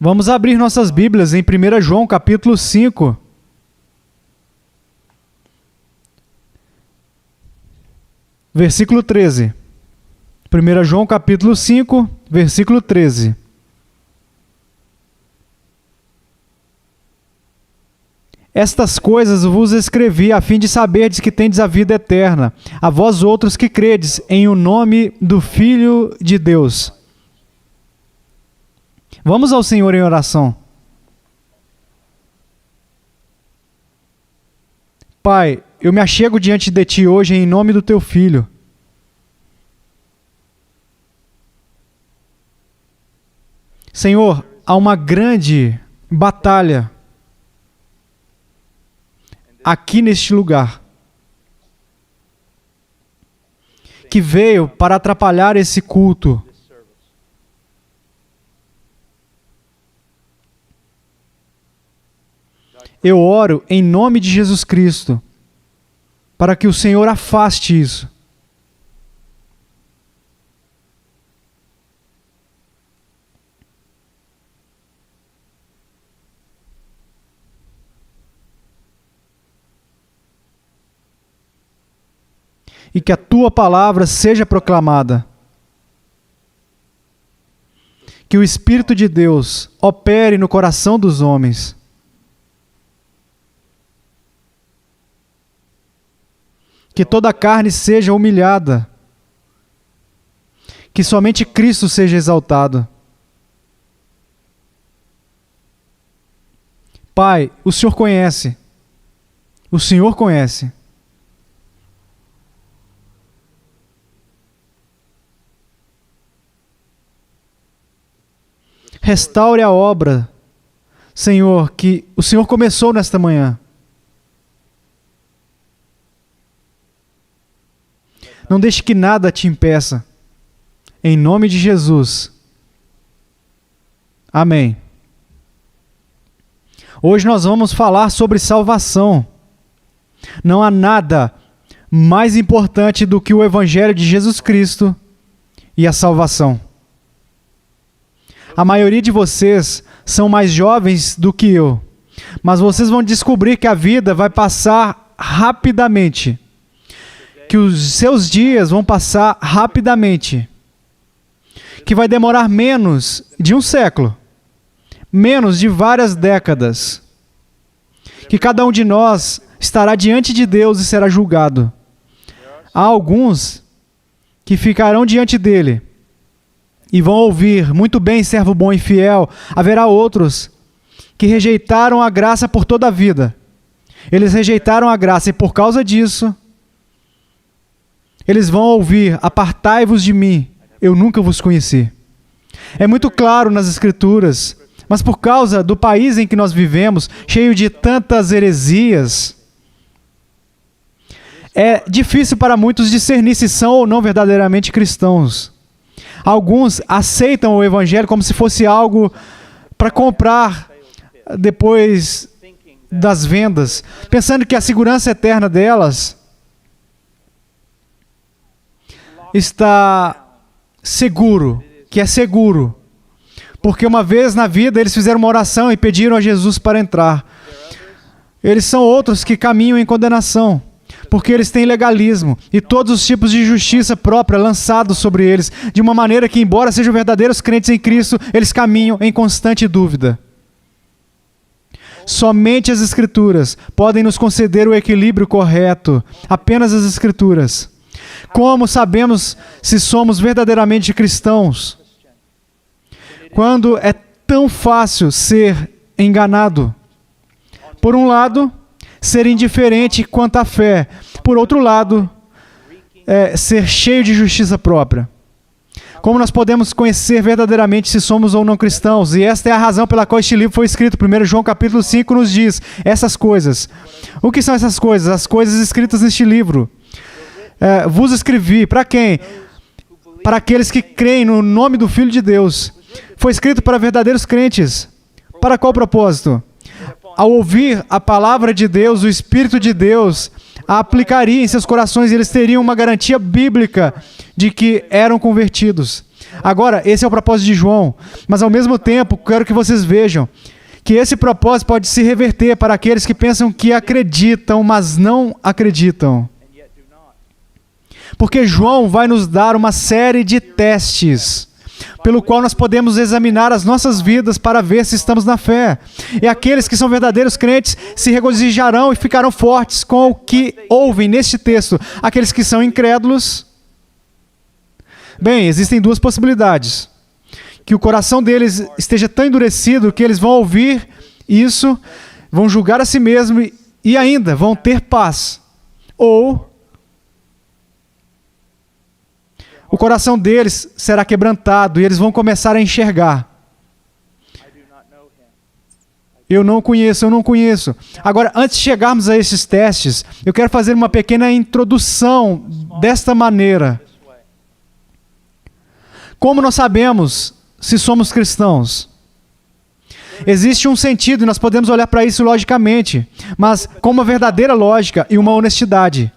Vamos abrir nossas Bíblias em 1 João capítulo 5. Versículo 13. 1 João capítulo 5, versículo 13. Estas coisas vos escrevi a fim de saberdes que tendes a vida eterna, a vós outros que credes em o nome do Filho de Deus. Vamos ao Senhor em oração. Pai, eu me achego diante de Ti hoje em nome do Teu Filho. Senhor, há uma grande batalha aqui neste lugar, que veio para atrapalhar esse culto. Eu oro em nome de Jesus Cristo, para que o Senhor afaste isso. E que a Tua palavra seja proclamada. Que o Espírito de Deus opere no coração dos homens. Que toda a carne seja humilhada. Que somente Cristo seja exaltado. Pai, o Senhor conhece. O Senhor conhece. Restaure a obra, Senhor, que o Senhor começou nesta manhã. Não deixe que nada te impeça. Em nome de Jesus. Amém. Hoje nós vamos falar sobre salvação. Não há nada mais importante do que o Evangelho de Jesus Cristo e a salvação. A maioria de vocês são mais jovens do que eu, mas vocês vão descobrir que a vida vai passar rapidamente, que os seus dias vão passar rapidamente, que vai demorar menos de um século, menos de várias décadas, que cada um de nós estará diante de Deus e será julgado. Há alguns que ficarão diante dele e vão ouvir: muito bem, servo bom e fiel. Haverá outros que rejeitaram a graça por toda a vida. Eles rejeitaram a graça e por causa disso, eles vão ouvir: apartai-vos de mim, eu nunca vos conheci. É muito claro nas Escrituras, mas por causa do país em que nós vivemos, cheio de tantas heresias, é difícil para muitos discernir se são ou não verdadeiramente cristãos. Alguns aceitam o Evangelho como se fosse algo para comprar depois das vendas, pensando que a segurança eterna delas está seguro, que é seguro, porque uma vez na vida eles fizeram uma oração e pediram a Jesus para entrar. Eles são outros que caminham em condenação, porque eles têm legalismo e todos os tipos de justiça própria lançados sobre eles, de uma maneira que, embora sejam verdadeiros crentes em Cristo, eles caminham em constante dúvida. Somente as Escrituras podem nos conceder o equilíbrio correto, apenas as Escrituras. Como sabemos se somos verdadeiramente cristãos? Quando é tão fácil ser enganado. Por um lado, ser indiferente quanto à fé. Por outro lado, ser cheio de justiça própria. Como nós podemos conhecer verdadeiramente se somos ou não cristãos? E esta é a razão pela qual este livro foi escrito. 1 João capítulo 5 nos diz essas coisas. O que são essas coisas? As coisas escritas neste livro. Vos escrevi. Para quem? Para aqueles que creem no nome do Filho de Deus. Foi escrito para verdadeiros crentes. Para qual propósito? Ao ouvir a palavra de Deus, o Espírito de Deus a aplicaria em seus corações e eles teriam uma garantia bíblica de que eram convertidos. Agora, esse é o propósito de João, mas ao mesmo tempo, quero que vocês vejam que esse propósito pode se reverter para aqueles que pensam que acreditam, mas não acreditam. Porque João vai nos dar uma série de testes, pelo qual nós podemos examinar as nossas vidas para ver se estamos na fé. E aqueles que são verdadeiros crentes se regozijarão e ficarão fortes com o que ouvem neste texto. Aqueles que são incrédulos, bem, existem duas possibilidades. Que o coração deles esteja tão endurecido que eles vão ouvir isso, vão julgar a si mesmo e ainda vão ter paz. Ou o coração deles será quebrantado e eles vão começar a enxergar. Eu não conheço. Agora, antes de chegarmos a esses testes, eu quero fazer uma pequena introdução desta maneira. Como nós sabemos se somos cristãos? Existe um sentido e nós podemos olhar para isso logicamente, mas com uma verdadeira lógica e uma honestidade.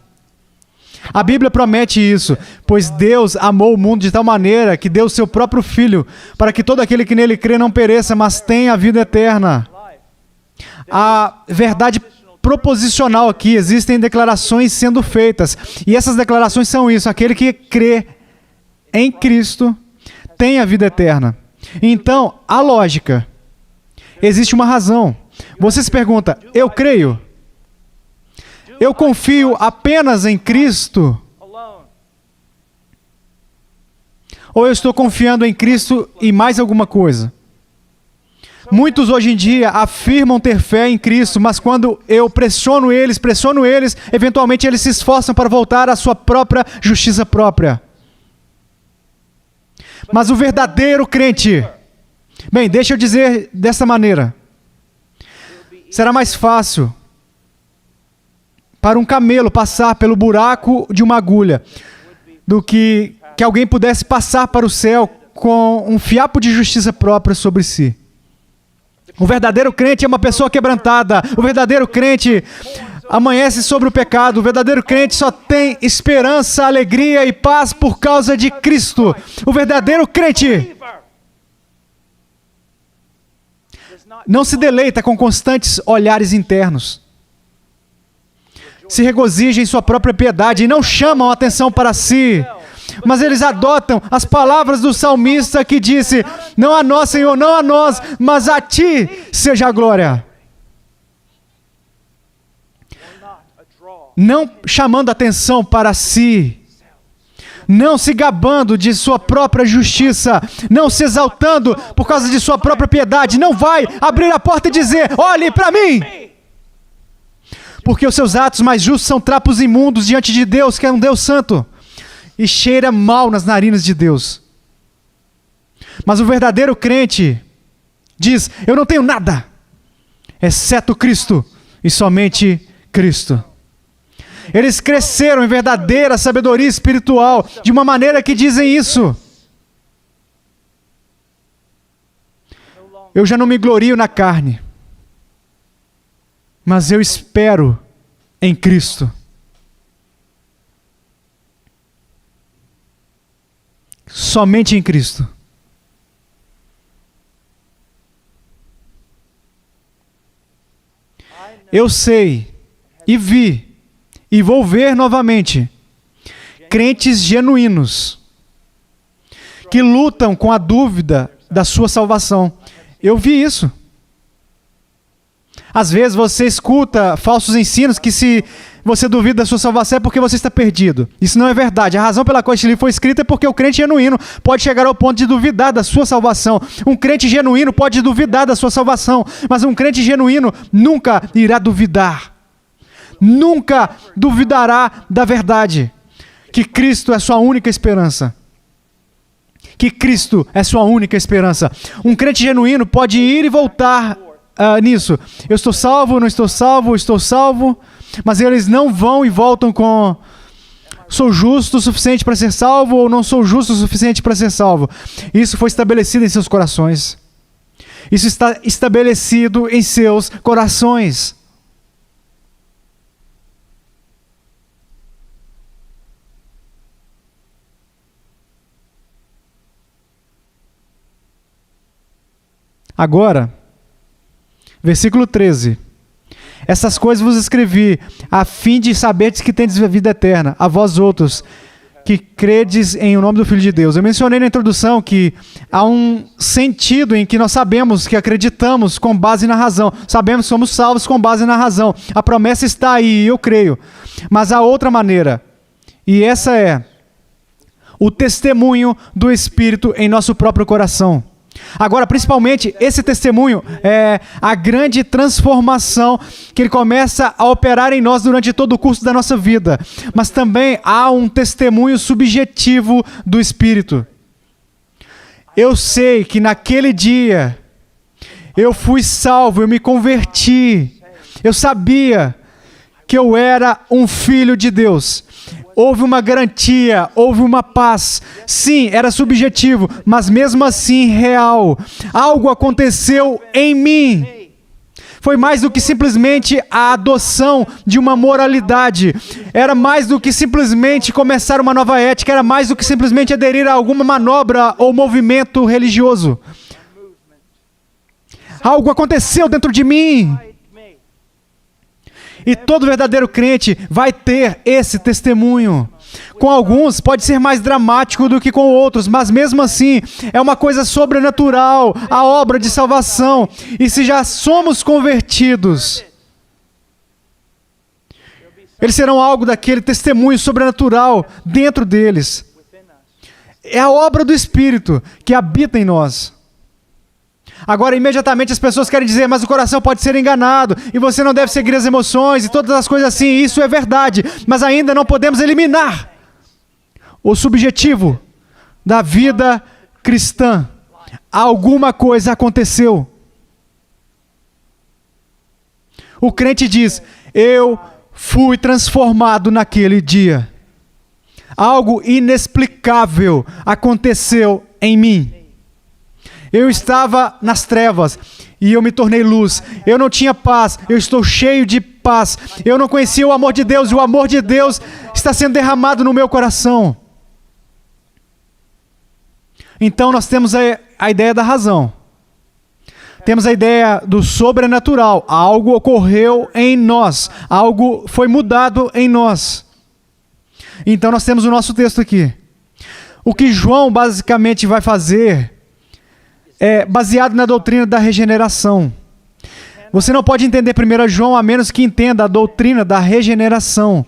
A Bíblia promete isso, pois Deus amou o mundo de tal maneira que deu o seu próprio Filho, para que todo aquele que nele crê não pereça, mas tenha a vida eterna. A verdade proposicional aqui, existem declarações sendo feitas, e essas declarações são isso: aquele que crê em Cristo tem a vida eterna. Então, a lógica, existe uma razão. Você se pergunta, eu creio? Eu confio apenas em Cristo? Ou eu estou confiando em Cristo e mais alguma coisa? Muitos hoje em dia afirmam ter fé em Cristo, mas quando eu pressiono eles, eventualmente eles se esforçam para voltar à sua própria justiça própria. Mas o verdadeiro crente, bem, deixa eu dizer dessa maneira, será mais fácil para um camelo passar pelo buraco de uma agulha do que alguém pudesse passar para o céu com um fiapo de justiça própria sobre si. O verdadeiro crente é uma pessoa quebrantada. O verdadeiro crente amanhece sobre o pecado. O verdadeiro crente só tem esperança, alegria e paz por causa de Cristo. O verdadeiro crente não se deleita com constantes olhares internos. Se regozija em sua própria piedade e não chamam a atenção para si. Mas eles adotam as palavras do salmista que disse: não a nós, Senhor, não a nós, mas a Ti seja a glória. Não chamando atenção para si, não se gabando de sua própria justiça, não se exaltando por causa de sua própria piedade, não vai abrir a porta e dizer: olhe para mim! Porque os seus atos mais justos são trapos imundos diante de Deus, que é um Deus santo, e cheira mal nas narinas de Deus. Mas o verdadeiro crente diz: eu não tenho nada, exceto Cristo, e somente Cristo. Eles cresceram em verdadeira sabedoria espiritual, de uma maneira que dizem isso: eu já não me glorio na carne, mas eu espero em Cristo. Somente em Cristo. Eu sei e vi e vou ver novamente crentes genuínos que lutam com a dúvida da sua salvação. Eu vi isso. Às vezes você escuta falsos ensinos que se você duvida da sua salvação é porque você está perdido. Isso não é verdade. A razão pela qual este livro foi escrito é porque o crente genuíno pode chegar ao ponto de duvidar da sua salvação. Um crente genuíno pode duvidar da sua salvação, mas um crente genuíno nunca irá duvidar. Nunca duvidará da verdade. Que Cristo é sua única esperança. Que Cristo é sua única esperança. Um crente genuíno pode ir e voltar nisso. Eu estou salvo, não estou salvo, estou salvo. Mas eles não vão e voltam com: sou justo o suficiente para ser salvo ou não sou justo o suficiente para ser salvo. Isso foi estabelecido em seus corações. Isso está estabelecido em seus corações. Agora, versículo 13. Essas coisas vos escrevi, a fim de saberdes que tendes a vida eterna, a vós outros, que credes em o nome do Filho de Deus. Eu mencionei na introdução que há um sentido em que nós sabemos que acreditamos com base na razão. Sabemos que somos salvos com base na razão. A promessa está aí, eu creio. Mas há outra maneira, e essa é o testemunho do Espírito em nosso próprio coração. Agora, principalmente, esse testemunho é a grande transformação que ele começa a operar em nós durante todo o curso da nossa vida. Mas também há um testemunho subjetivo do Espírito. Eu sei que naquele dia eu fui salvo, eu me converti. Eu sabia que eu era um filho de Deus. Houve uma garantia, houve uma paz. Sim, era subjetivo, mas mesmo assim real. Algo aconteceu em mim. Foi mais do que simplesmente a adoção de uma moralidade. Era mais do que simplesmente começar uma nova ética. Era mais do que simplesmente aderir a alguma manobra ou movimento religioso. Algo aconteceu dentro de mim. E todo verdadeiro crente vai ter esse testemunho. Com alguns pode ser mais dramático do que com outros, mas mesmo assim é uma coisa sobrenatural, a obra de salvação. E se já somos convertidos, eles serão algo daquele testemunho sobrenatural dentro deles. É a obra do Espírito que habita em nós. Agora, imediatamente as pessoas querem dizer, mas o coração pode ser enganado, e você não deve seguir as emoções, e todas as coisas assim. Isso é verdade, mas ainda não podemos eliminar o subjetivo da vida cristã. Alguma coisa aconteceu. O crente diz, eu fui transformado naquele dia. Algo inexplicável aconteceu em mim. Eu estava nas trevas e eu me tornei luz. Eu não tinha paz, eu estou cheio de paz. Eu não conhecia o amor de Deus e o amor de Deus está sendo derramado no meu coração. Então nós temos a ideia da razão. Temos a ideia do sobrenatural. Algo ocorreu em nós. Algo foi mudado em nós. Então nós temos o nosso texto aqui. O que João basicamente vai fazer é baseado na doutrina da regeneração. Você não pode entender 1 João a menos que entenda a doutrina da regeneração.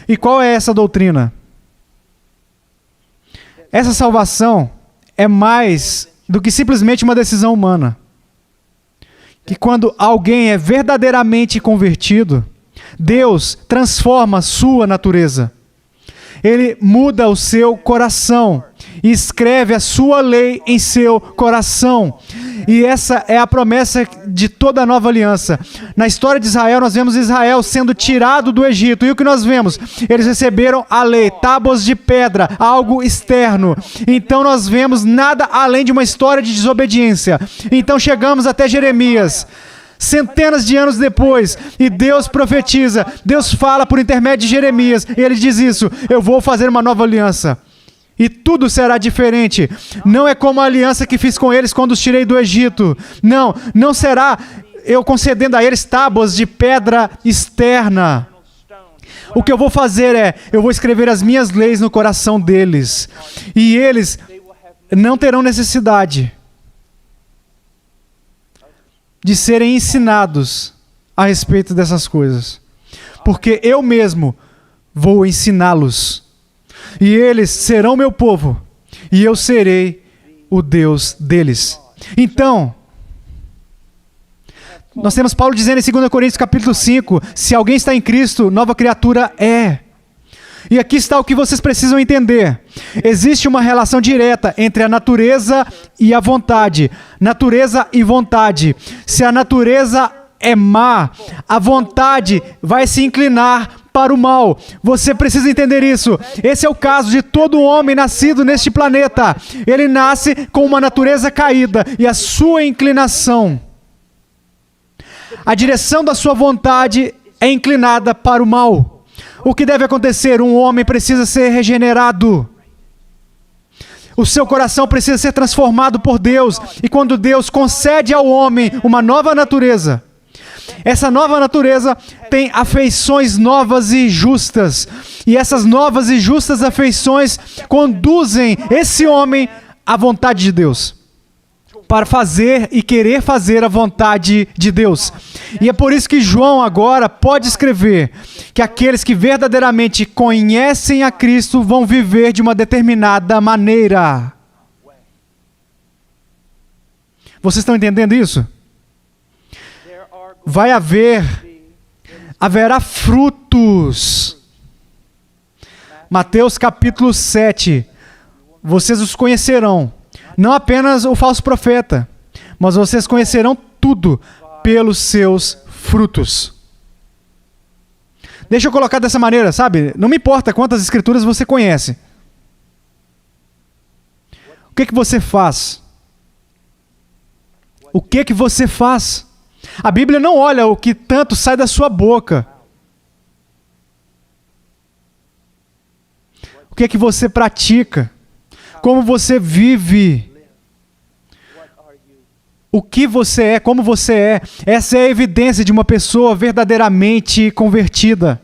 E qual é essa doutrina? Essa salvação é mais do que simplesmente uma decisão humana. Que quando alguém é verdadeiramente convertido, Deus transforma sua natureza. Ele muda o seu coração e escreve a sua lei em seu coração. E essa é a promessa de toda a nova aliança. Na história de Israel, nós vemos Israel sendo tirado do Egito. E o que nós vemos? Eles receberam a lei, tábuas de pedra, algo externo. Então nós vemos nada além de uma história de desobediência. Então chegamos até Jeremias. Centenas de anos depois, e Deus profetiza, Deus fala por intermédio de Jeremias, e ele diz isso, eu vou fazer uma nova aliança, e tudo será diferente. Não é como a aliança que fiz com eles quando os tirei do Egito. Não, não será eu concedendo a eles tábuas de pedra externa. O que eu vou fazer é, eu vou escrever as minhas leis no coração deles, e eles não terão necessidade de serem ensinados a respeito dessas coisas. Porque eu mesmo vou ensiná-los. E eles serão meu povo. E eu serei o Deus deles. Então, nós temos Paulo dizendo em 2 Coríntios capítulo 5, se alguém está em Cristo, nova criatura é. E aqui está o que vocês precisam entender. Existe uma relação direta entre a natureza e a vontade. Natureza e vontade. Se a natureza é má, a vontade vai se inclinar para o mal. Você precisa entender isso. Esse é o caso de todo homem nascido neste planeta. Ele nasce com uma natureza caída e a sua inclinação, a direção da sua vontade é inclinada para o mal. O que deve acontecer? Um homem precisa ser regenerado. O seu coração precisa ser transformado por Deus. E quando Deus concede ao homem uma nova natureza, essa nova natureza tem afeições novas e justas. E essas novas e justas afeições conduzem esse homem à vontade de Deus, para fazer e querer fazer a vontade de Deus. E é por isso que João agora pode escrever que aqueles que verdadeiramente conhecem a Cristo vão viver de uma determinada maneira. Vocês estão entendendo isso? Haverá frutos. Mateus capítulo 7. Vocês os conhecerão. Não apenas o falso profeta, mas vocês conhecerão tudo pelos seus frutos. Deixa eu colocar dessa maneira, sabe? Não me importa quantas escrituras você conhece. O que você faz? O que você faz? A Bíblia não olha o que tanto sai da sua boca. O que você pratica? Como você vive? O que você é? Como você é? Essa é a evidência de uma pessoa verdadeiramente convertida.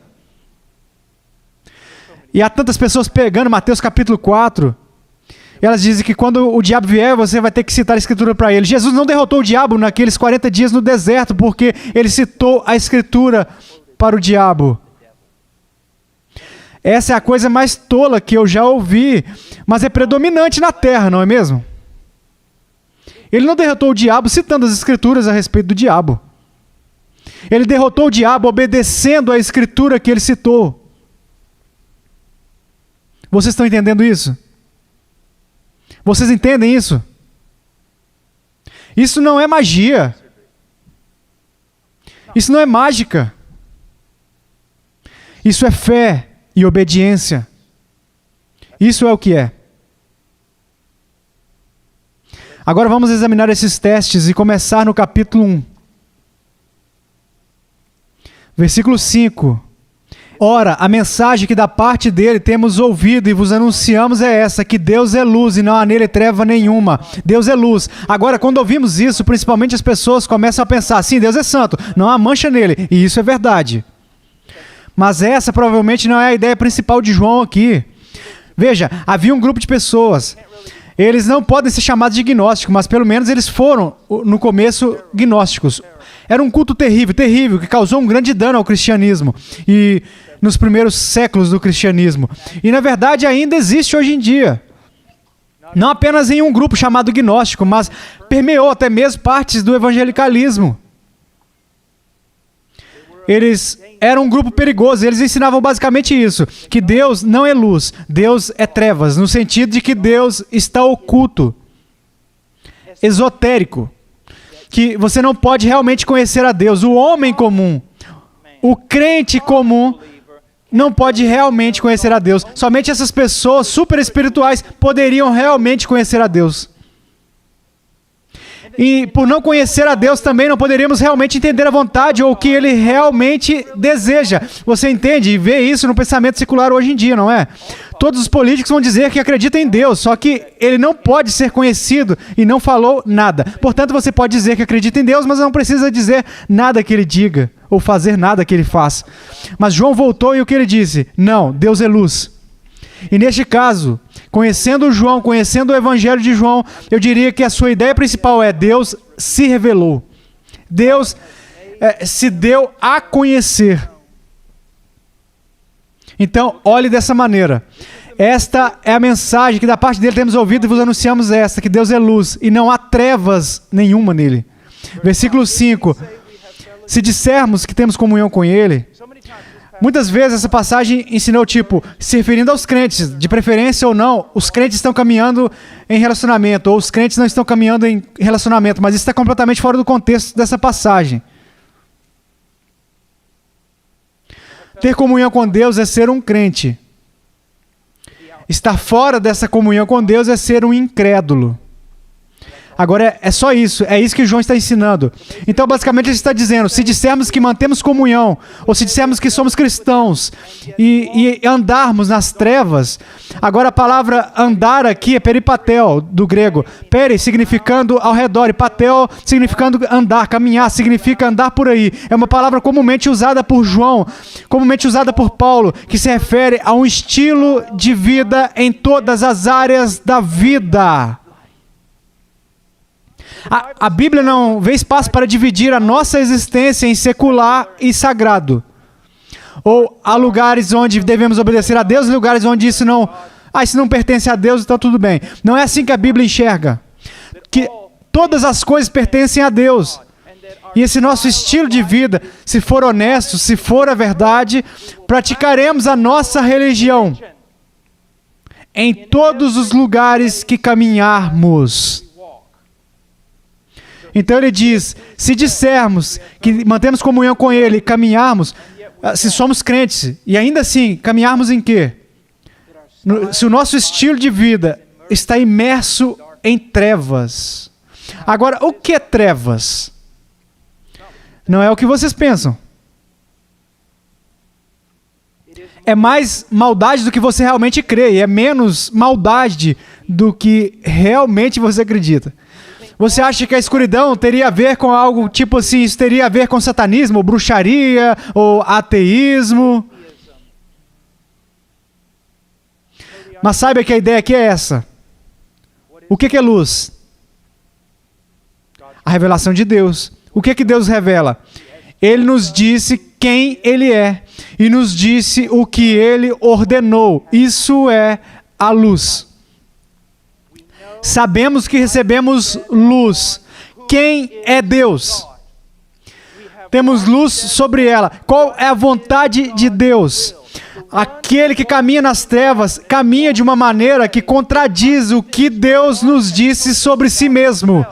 E há tantas pessoas pegando Mateus capítulo 4, e elas dizem que quando o diabo vier, você vai ter que citar a escritura para ele. Jesus não derrotou o diabo naqueles 40 dias no deserto, porque ele citou a escritura para o diabo. Essa é a coisa mais tola que eu já ouvi, mas é predominante na terra, não é mesmo? Ele não derrotou o diabo citando as escrituras a respeito do diabo. Ele derrotou o diabo obedecendo a escritura que ele citou. Vocês estão entendendo isso? Vocês entendem isso? Isso não é magia. Isso não é mágica. Isso é fé e obediência. Isso é o que é. Agora vamos examinar esses testes e começar no capítulo 1. Versículo 5. Ora, a mensagem que da parte dele temos ouvido e vos anunciamos é essa, que Deus é luz e não há nele treva nenhuma. Deus é luz. Agora, quando ouvimos isso, principalmente as pessoas começam a pensar, sim, Deus é santo, não há mancha nele. E isso é verdade. Mas essa provavelmente não é a ideia principal de João aqui. Veja, havia um grupo de pessoas. Eles não podem ser chamados de gnósticos, mas pelo menos eles foram, no começo, gnósticos. Era um culto terrível, terrível, que causou um grande dano ao cristianismo. E nos primeiros séculos do cristianismo. E na verdade ainda existe hoje em dia. Não apenas em um grupo chamado gnóstico, mas permeou até mesmo partes do evangelicalismo. Eles eram um grupo perigoso, eles ensinavam basicamente isso, que Deus não é luz, Deus é trevas, no sentido de que Deus está oculto, esotérico, que você não pode realmente conhecer a Deus. O homem comum, o crente comum, não pode realmente conhecer a Deus. Somente essas pessoas super espirituais poderiam realmente conhecer a Deus. E por não conhecer a Deus também não poderíamos realmente entender a vontade ou o que Ele realmente deseja. Você entende e vê isso no pensamento secular hoje em dia, não é? Todos os políticos vão dizer que acreditam em Deus, só que Ele não pode ser conhecido e não falou nada. Portanto, você pode dizer que acredita em Deus, mas não precisa dizer nada que Ele diga ou fazer nada que Ele faça. Mas João voltou e o que ele disse? Não, Deus é luz. E neste caso, conhecendo João, conhecendo o Evangelho de João, eu diria que a sua ideia principal é Deus se revelou. Deus se deu a conhecer. Então, olhe dessa maneira. Esta é a mensagem que da parte dele temos ouvido e vos anunciamos esta, que Deus é luz e não há trevas nenhuma nele. Versículo 5. Se dissermos que temos comunhão com ele... Muitas vezes essa passagem ensinou, tipo, se referindo aos crentes, de preferência ou não, os crentes estão caminhando em relacionamento, ou os crentes não estão caminhando em relacionamento, mas isso está completamente fora do contexto dessa passagem. Ter comunhão com Deus é ser um crente. Estar fora dessa comunhão com Deus é ser um incrédulo. Agora é só isso, é isso que João está ensinando. Então, basicamente, ele está dizendo, se dissermos que mantemos comunhão, ou se dissermos que somos cristãos, e andarmos nas trevas, agora a palavra andar aqui é peripatel, do grego. Peri significando ao redor, e patel significando andar, caminhar, significa andar por aí. É uma palavra comumente usada por João, comumente usada por Paulo, que se refere a um estilo de vida em todas as áreas da vida. A Bíblia não vê espaço para dividir a nossa existência em secular e sagrado. Ou há lugares onde devemos obedecer a Deus e lugares onde isso não pertence a Deus, então tudo bem. Não é assim que a Bíblia enxerga. Que todas as coisas pertencem a Deus. E esse nosso estilo de vida, se for honesto, se for a verdade, praticaremos a nossa religião em todos os lugares que caminharmos. Então ele diz, se dissermos que mantemos comunhão com Ele e caminharmos, se somos crentes, e ainda assim, caminharmos em quê? Se o nosso estilo de vida está imerso em trevas. Agora, o que é trevas? Não é o que vocês pensam. É mais maldade do que você realmente crê, e é menos maldade do que realmente você acredita. Você acha que a escuridão teria a ver com algo tipo assim, isso teria a ver com satanismo, ou bruxaria, ou ateísmo? Mas saiba que a ideia aqui é essa. O que é luz? A revelação de Deus. O que Deus revela? Ele nos disse quem Ele é e nos disse o que Ele ordenou. Isso é a luz. Sabemos que recebemos luz. Quem é Deus? Temos luz sobre ela. Qual é a vontade de Deus? Aquele que caminha nas trevas, caminha de uma maneira que contradiz o que Deus nos disse sobre si mesmo.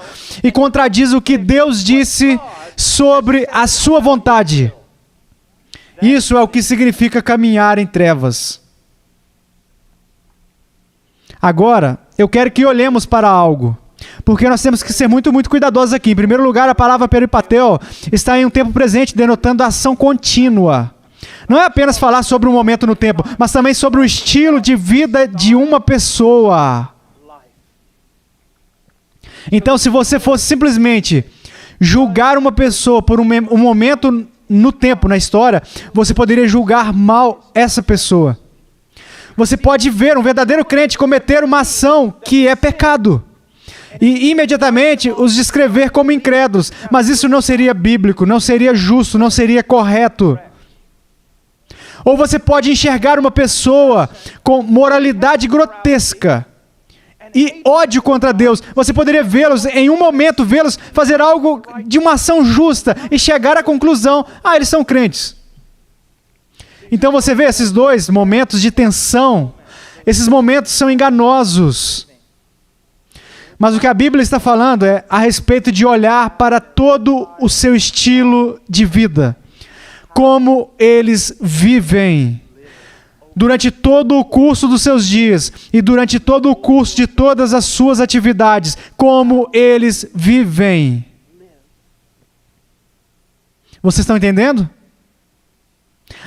E contradiz o que Deus disse sobre a sua vontade. Isso é o que significa caminhar em trevas. Agora, eu quero que olhemos para algo, porque nós temos que ser muito cuidadosos aqui. Em primeiro lugar, a palavra peripatel está em um tempo presente, denotando ação contínua. Não é apenas falar sobre um momento no tempo, mas também sobre o estilo de vida de uma pessoa. Então, se você fosse simplesmente julgar uma pessoa por um momento no tempo, na história, você poderia julgar mal essa pessoa. Você pode ver um verdadeiro crente cometer uma ação que é pecado e imediatamente os descrever como incrédulos, mas isso não seria bíblico, não seria justo, não seria correto. Ou você pode enxergar uma pessoa com moralidade grotesca e ódio contra Deus. Você poderia vê-los, em um momento, vê-los fazer algo de uma ação justa e chegar à conclusão, eles são crentes. Então você vê esses dois momentos de tensão, esses momentos são enganosos. Mas o que a Bíblia está falando é a respeito de olhar para todo o seu estilo de vida. Como eles vivem durante todo o curso dos seus dias e durante todo o curso de todas as suas atividades. Como eles vivem. Vocês estão entendendo?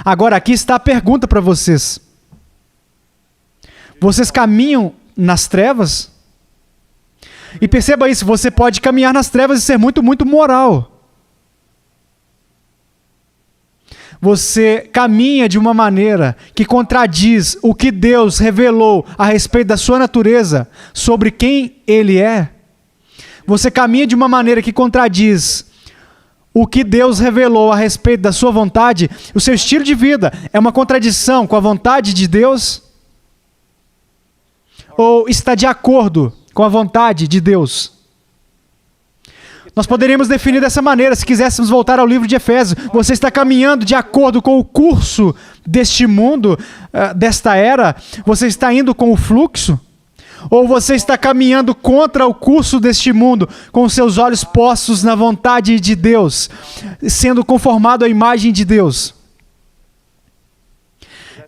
Agora, aqui está a pergunta para vocês. Vocês caminham nas trevas? E perceba isso, você pode caminhar nas trevas e ser muito moral. Você caminha de uma maneira que contradiz o que Deus revelou a respeito da sua natureza, sobre quem Ele é. Você caminha de uma maneira que contradiz o que Deus revelou a respeito da sua vontade. O seu estilo de vida é uma contradição com a vontade de Deus? Ou está de acordo com a vontade de Deus? Nós poderíamos definir dessa maneira, se quiséssemos voltar ao livro de Efésios. Você está caminhando de acordo com o curso deste mundo, desta era? Você está indo com o fluxo? Ou você está caminhando contra o curso deste mundo, com os seus olhos postos na vontade de Deus, sendo conformado à imagem de Deus?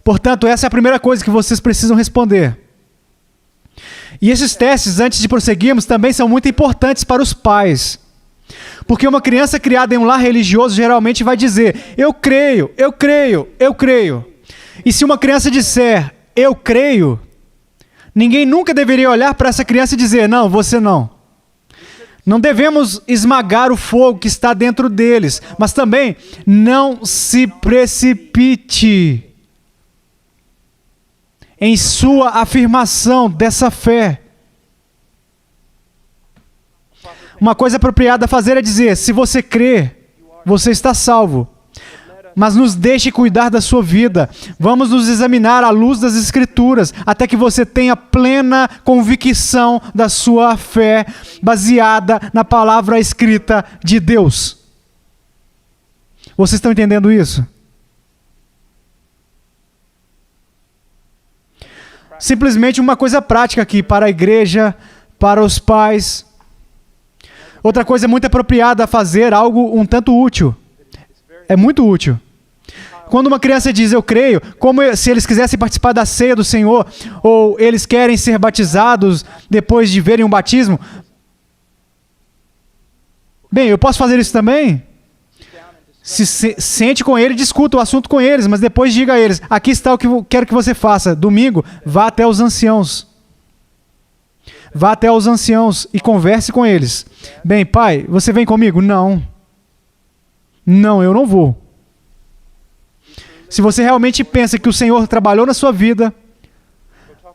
Portanto, essa é a primeira coisa que vocês precisam responder. E esses testes, antes de prosseguirmos, também são muito importantes para os pais. Porque uma criança criada em um lar religioso geralmente vai dizer: eu creio, eu creio, eu creio. E se uma criança disser: eu creio, ninguém nunca deveria olhar para essa criança e dizer: não, você não. Não devemos esmagar o fogo que está dentro deles, mas também não se precipite em sua afirmação dessa fé. Uma coisa apropriada a fazer é dizer: se você crê, você está salvo. Mas nos deixe cuidar da sua vida. Vamos nos examinar à luz das Escrituras, até que você tenha plena convicção da sua fé, baseada na palavra escrita de Deus. Vocês estão entendendo isso? Simplesmente uma coisa prática aqui para a igreja, para os pais. Outra coisa muito apropriada a fazer, algo um tanto útil. É muito útil. Quando uma criança diz eu creio, como se eles quisessem participar da ceia do Senhor, ou eles querem ser batizados depois de verem um batismo. Bem, eu posso fazer isso também? Sente com ele e discuta o assunto com eles, mas depois diga a eles: aqui está o que eu quero que você faça. Domingo, vá até os anciãos. Vá até os anciãos e converse com eles. Bem, pai, você vem comigo? Não. Não, eu não vou. Se você realmente pensa que o Senhor trabalhou na sua vida,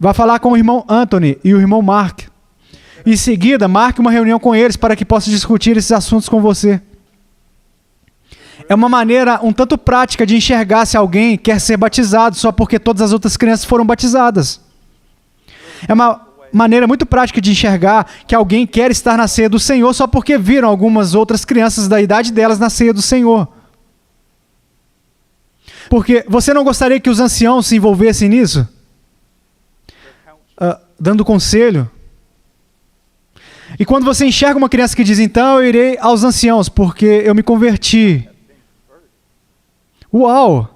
vá falar com o irmão Anthony e o irmão Mark. Em seguida, marque uma reunião com eles para que possa discutir esses assuntos com você. É uma maneira um tanto prática de enxergar se alguém quer ser batizado só porque todas as outras crianças foram batizadas. É uma maneira muito prática de enxergar que alguém quer estar na ceia do Senhor só porque viram algumas outras crianças da idade delas na ceia do Senhor. Porque você não gostaria que os anciãos se envolvessem nisso? Dando conselho. E quando você enxerga uma criança que diz: então eu irei aos anciãos porque eu me converti. Uau!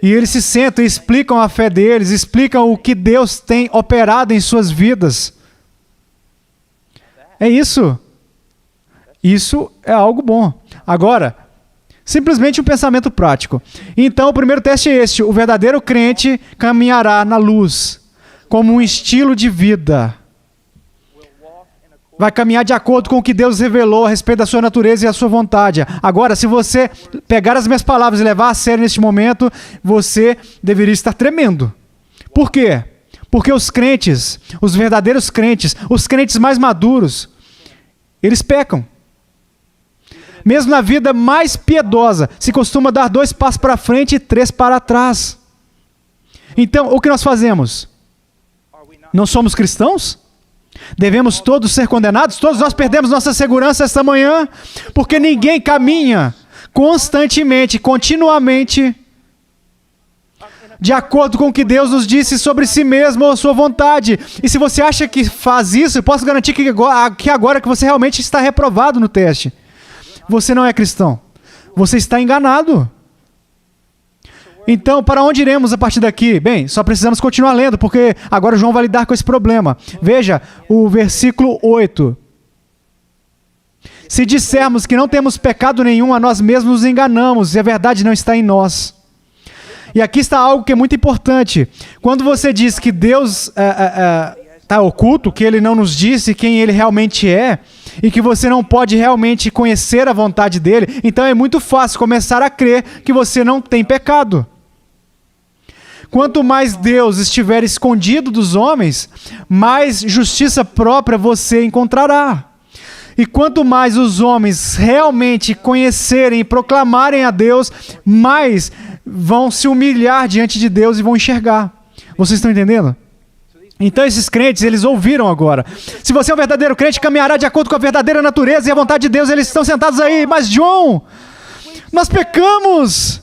E eles se sentam e explicam a fé deles, explicam o que Deus tem operado em suas vidas. É isso. Isso é algo bom. Agora, simplesmente um pensamento prático. Então, o primeiro teste é este: o verdadeiro crente caminhará na luz, como um estilo de vida. Vai caminhar de acordo com o que Deus revelou a respeito da sua natureza e a sua vontade. Agora, se você pegar as minhas palavras e levar a sério neste momento, você deveria estar tremendo. Por quê? Porque os crentes, os verdadeiros crentes, os crentes mais maduros, eles pecam. Mesmo na vida mais piedosa, se costuma dar 2 passos para frente e 3 para trás. Então, o que nós fazemos? Não somos cristãos? Devemos todos ser condenados? Todos nós perdemos nossa segurança esta manhã, porque ninguém caminha constantemente, continuamente, de acordo com o que Deus nos disse sobre si mesmo ou sua vontade. E se você acha que faz isso, eu posso garantir que agora que você realmente está reprovado no teste. Você não é cristão. Você está enganado. Então, para onde iremos a partir daqui? Bem, só precisamos continuar lendo, porque agora João vai lidar com esse problema. Veja o versículo 8. Se dissermos que não temos pecado nenhum, a nós mesmos nos enganamos, e a verdade não está em nós. E aqui está algo que é muito importante. Quando você diz que Deus está oculto, que Ele não nos disse quem Ele realmente é, e que você não pode realmente conhecer a vontade dEle, então é muito fácil começar a crer que você não tem pecado. Quanto mais Deus estiver escondido dos homens, mais justiça própria você encontrará. E quanto mais os homens realmente conhecerem e proclamarem a Deus, mais vão se humilhar diante de Deus e vão enxergar. Vocês estão entendendo? Então esses crentes, eles ouviram agora. Se você é um verdadeiro crente, caminhará de acordo com a verdadeira natureza e a vontade de Deus. Eles estão sentados aí. Mas João, nós pecamos.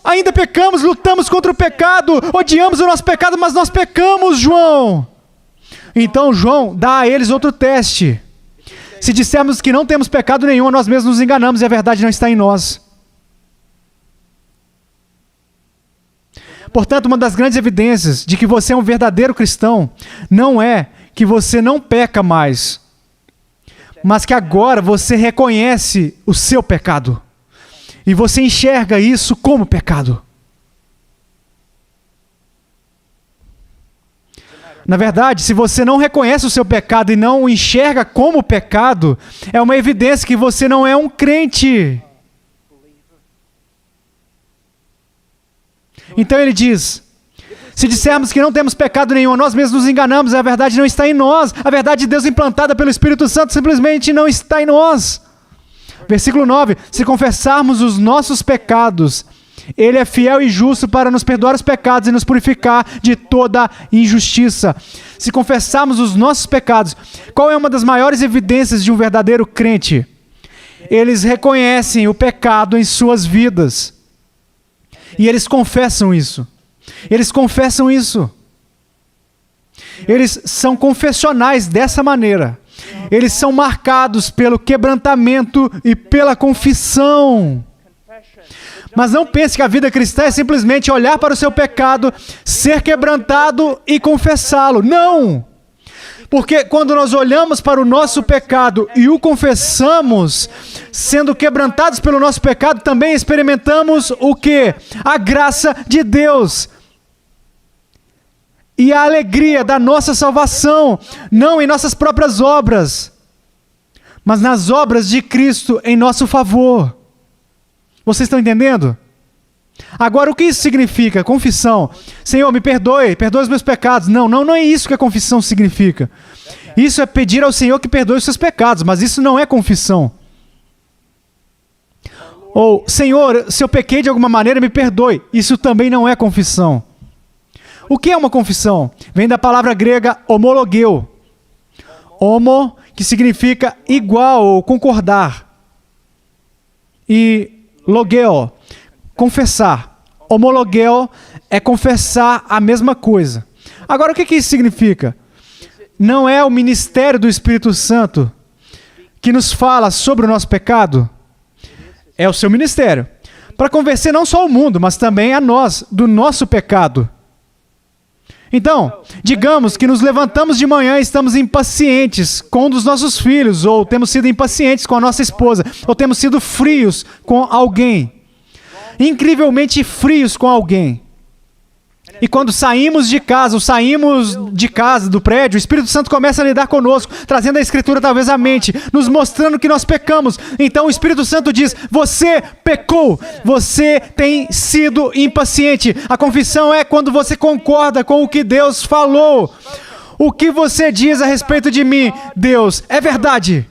Ainda pecamos, lutamos contra o pecado, odiamos o nosso pecado, mas nós pecamos, João. Então João dá a eles outro teste. Se dissermos que não temos pecado nenhum, nós mesmos nos enganamos e a verdade não está em nós. Portanto, uma das grandes evidências de que você é um verdadeiro cristão não é que você não peca mais, mas que agora você reconhece o seu pecado e você enxerga isso como pecado. Na verdade, se você não reconhece o seu pecado e não o enxerga como pecado, é uma evidência que você não é um crente. Então ele diz: se dissermos que não temos pecado nenhum, nós mesmos nos enganamos, a verdade não está em nós. A verdade de Deus implantada pelo Espírito Santo simplesmente não está em nós. Versículo 9: se confessarmos os nossos pecados, Ele é fiel e justo para nos perdoar os pecados e nos purificar de toda injustiça. Se confessarmos os nossos pecados, qual é uma das maiores evidências de um verdadeiro crente? Eles reconhecem o pecado em suas vidas. E eles confessam isso. Eles confessam isso. Eles são confessionais dessa maneira. Eles são marcados pelo quebrantamento e pela confissão. Mas não pense que a vida cristã é simplesmente olhar para o seu pecado, ser quebrantado e confessá-lo. Não! Porque quando nós olhamos para o nosso pecado e o confessamos, sendo quebrantados pelo nosso pecado, também experimentamos o quê? A graça de Deus. E a alegria da nossa salvação, não em nossas próprias obras, mas nas obras de Cristo em nosso favor. Vocês estão entendendo? Agora, o que isso significa? Confissão. Senhor, me perdoe os meus pecados. Não é isso que a confissão significa. Isso é pedir ao Senhor que perdoe os seus pecados, mas isso não é confissão. Ou, Senhor, se eu pequei de alguma maneira, me perdoe. Isso também não é confissão. O que é uma confissão? Vem da palavra grega homologeu. Homo, que significa igual ou concordar. E logeo, confessar. Homologeo é confessar a mesma coisa. Agora, o que isso significa? Não é o ministério do Espírito Santo que nos fala sobre o nosso pecado? É o seu ministério. Para convencer não só o mundo, mas também a nós do nosso pecado. Então, digamos que nos levantamos de manhã e estamos impacientes com um dos nossos filhos, ou temos sido impacientes com a nossa esposa, ou temos sido frios com alguém, incrivelmente frios com alguém. E quando saímos de casa, do prédio, o Espírito Santo começa a lidar conosco, trazendo a Escritura talvez à mente, nos mostrando que nós pecamos. Então o Espírito Santo diz: você pecou, você tem sido impaciente. A confissão é quando você concorda com o que Deus falou. O que você diz a respeito de mim, Deus, é verdade.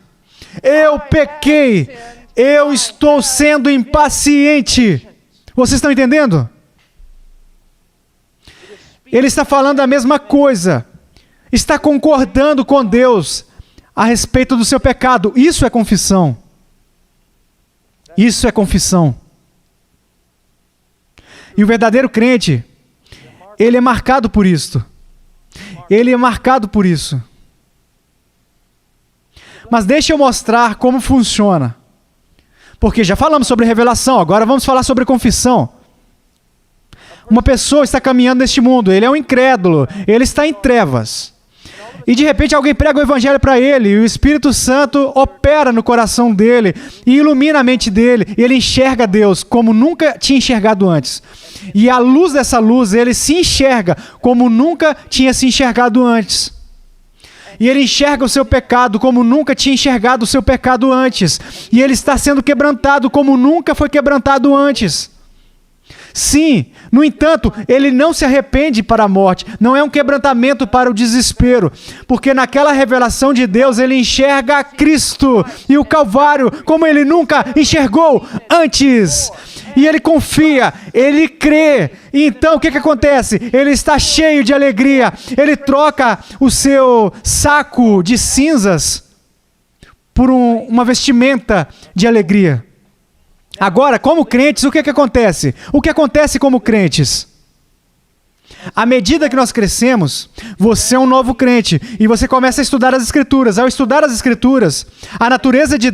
Eu pequei, eu estou sendo impaciente. Vocês estão entendendo? Ele está falando a mesma coisa. Está concordando com Deus a respeito do seu pecado. Isso é confissão. Isso é confissão. E o verdadeiro crente, ele é marcado por isto. Ele é marcado por isso. Mas deixa eu mostrar como funciona. Porque já falamos sobre revelação, agora vamos falar sobre confissão. Uma pessoa está caminhando neste mundo, ele é um incrédulo, ele está em trevas. E de repente alguém prega o evangelho para ele, e o Espírito Santo opera no coração dele, e ilumina a mente dele, e ele enxerga Deus como nunca tinha enxergado antes. E à luz dessa luz, ele se enxerga como nunca tinha se enxergado antes. E ele enxerga o seu pecado como nunca tinha enxergado o seu pecado antes. E ele está sendo quebrantado como nunca foi quebrantado antes. Sim, no entanto, ele não se arrepende para a morte, não é um quebrantamento para o desespero, porque naquela revelação de Deus ele enxerga Cristo e o Calvário como ele nunca enxergou antes. E ele confia, ele crê. E então o que acontece? Ele está cheio de alegria, ele troca o seu saco de cinzas por uma vestimenta de alegria. Agora, como crentes, o que acontece? O que acontece como crentes? À medida que nós crescemos, você é um novo crente e você começa a estudar as Escrituras. Ao estudar as Escrituras, a natureza de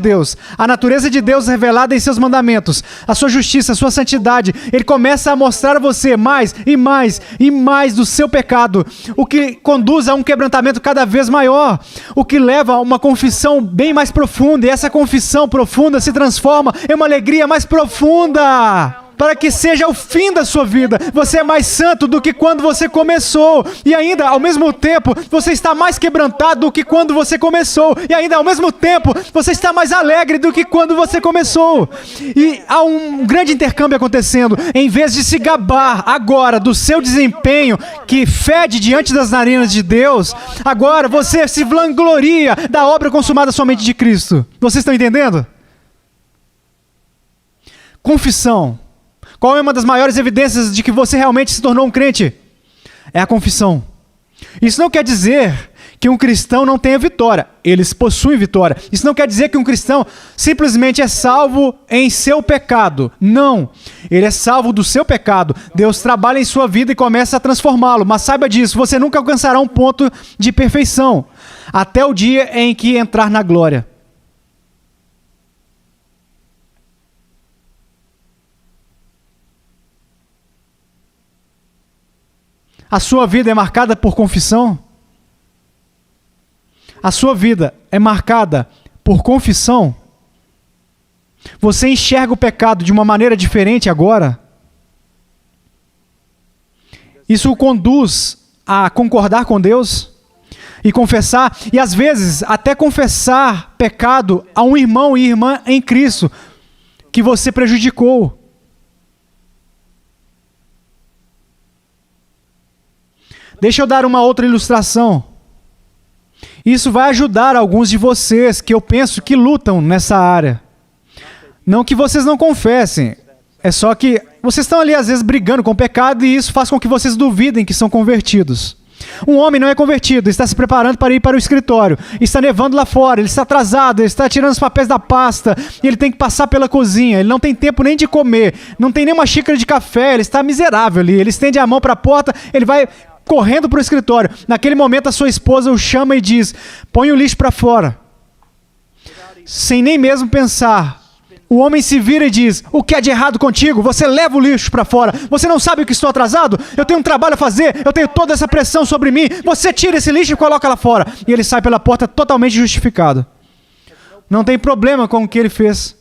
Deus revelada em seus mandamentos, a sua justiça, a sua santidade, ele começa a mostrar a você mais e mais e mais do seu pecado, o que conduz a um quebrantamento cada vez maior, o que leva a uma confissão bem mais profunda, e essa confissão profunda se transforma em uma alegria mais profunda, para que seja o fim da sua vida. Você é mais santo do que quando você começou. E ainda, ao mesmo tempo, você está mais quebrantado do que quando você começou. E ainda, ao mesmo tempo, você está mais alegre do que quando você começou. E há um grande intercâmbio acontecendo. Em vez de se gabar agora do seu desempenho, que fede diante das narinas de Deus, agora você se vangloria da obra consumada somente de Cristo. Vocês estão entendendo? Confissão. Qual é uma das maiores evidências de que você realmente se tornou um crente? É a confissão. Isso não quer dizer que um cristão não tenha vitória. Eles possuem vitória. Isso não quer dizer que um cristão simplesmente é salvo em seu pecado. Não. Ele é salvo do seu pecado. Deus trabalha em sua vida e começa a transformá-lo. Mas saiba disso, você nunca alcançará um ponto de perfeição até o dia em que entrar na glória. A sua vida é marcada por confissão? A sua vida é marcada por confissão? Você enxerga o pecado de uma maneira diferente agora? Isso o conduz a concordar com Deus e confessar, e às vezes até confessar pecado a um irmão e irmã em Cristo que você prejudicou. Deixa eu dar uma outra ilustração. Isso vai ajudar alguns de vocês que eu penso que lutam nessa área. Não que vocês não confessem, é só que vocês estão ali às vezes brigando com o pecado e isso faz com que vocês duvidem que são convertidos. Um homem não é convertido, está se preparando para ir para o escritório, está nevando lá fora, ele está atrasado, ele está tirando os papéis da pasta, e ele tem que passar pela cozinha, ele não tem tempo nem de comer, não tem nem uma xícara de café, ele está miserável ali, ele estende a mão para a porta, ele vai correndo para o escritório. Naquele momento a sua esposa o chama e diz: põe o lixo para fora. Sem nem mesmo pensar, o homem se vira e diz: o que há de errado contigo? Você leva o lixo para fora. Você não sabe que estou atrasado? Eu tenho um trabalho a fazer, eu tenho toda essa pressão sobre mim. Você tira esse lixo e coloca lá fora. E ele sai pela porta totalmente justificado. Não tem problema com o que ele fez.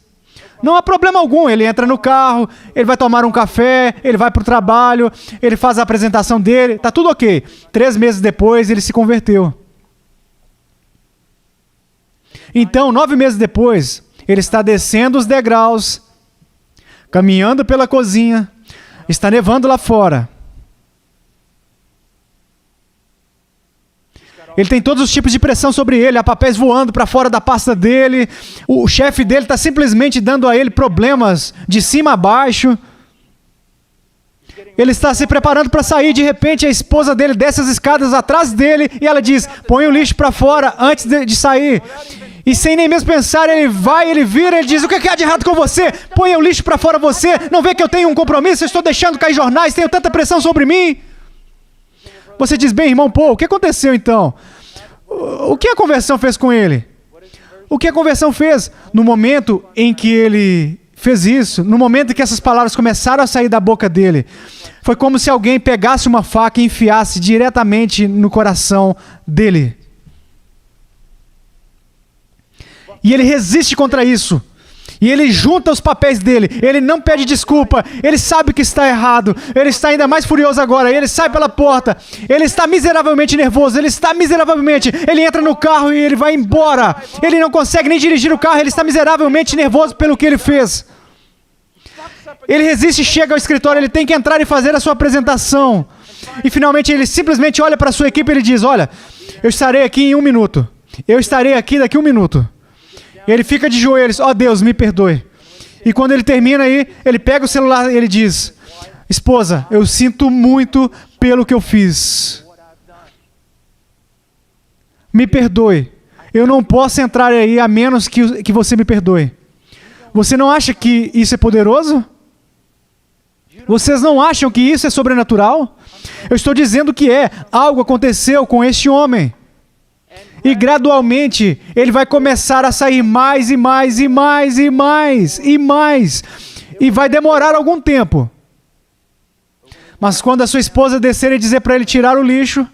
Não há problema algum, ele entra no carro, ele vai tomar um café, ele vai para o trabalho, ele faz a apresentação dele, está tudo ok. 3 meses depois, ele se converteu. Então, 9 meses depois, ele está descendo os degraus, caminhando pela cozinha, está nevando lá fora. Ele tem todos os tipos de pressão sobre ele, há papéis voando para fora da pasta dele, o chefe dele está simplesmente dando a ele problemas de cima a baixo. Ele está se preparando para sair, de repente a esposa dele desce as escadas atrás dele e ela diz: põe o lixo para fora antes de sair. E sem nem mesmo pensar, ele vai, ele vira, ele diz: o que há de errado com você? Põe o lixo para fora você, não vê que eu tenho um compromisso, eu estou deixando cair jornais, tenho tanta pressão sobre mim. Você diz: bem, irmão Paul, o que aconteceu então? O que a conversão fez com ele? O que a conversão fez? No momento em que ele fez isso, no momento em que essas palavras começaram a sair da boca dele, foi como se alguém pegasse uma faca e enfiasse diretamente no coração dele. E ele resiste contra isso. E ele junta os papéis dele, ele não pede desculpa, ele sabe que está errado, ele está ainda mais furioso agora, ele sai pela porta, ele está miseravelmente nervoso, ele entra no carro e ele vai embora, ele não consegue nem dirigir o carro, ele está miseravelmente nervoso pelo que ele fez. Ele resiste, chega ao escritório, ele tem que entrar e fazer a sua apresentação, e finalmente ele simplesmente olha para a sua equipe e ele diz: olha, eu estarei aqui em 1 minuto, eu estarei aqui daqui 1 minuto. Ele fica de joelhos: ó Deus, me perdoe. E quando ele termina aí, ele pega o celular e ele diz: esposa, eu sinto muito pelo que eu fiz. Me perdoe. Eu não posso entrar aí a menos que você me perdoe. Você não acha que isso é poderoso? Vocês não acham que isso é sobrenatural? Eu estou dizendo que é. Algo aconteceu com este homem. E gradualmente ele vai começar a sair mais e mais e mais e mais e mais. E vai demorar algum tempo. Mas quando a sua esposa descer e dizer para ele tirar o lixo,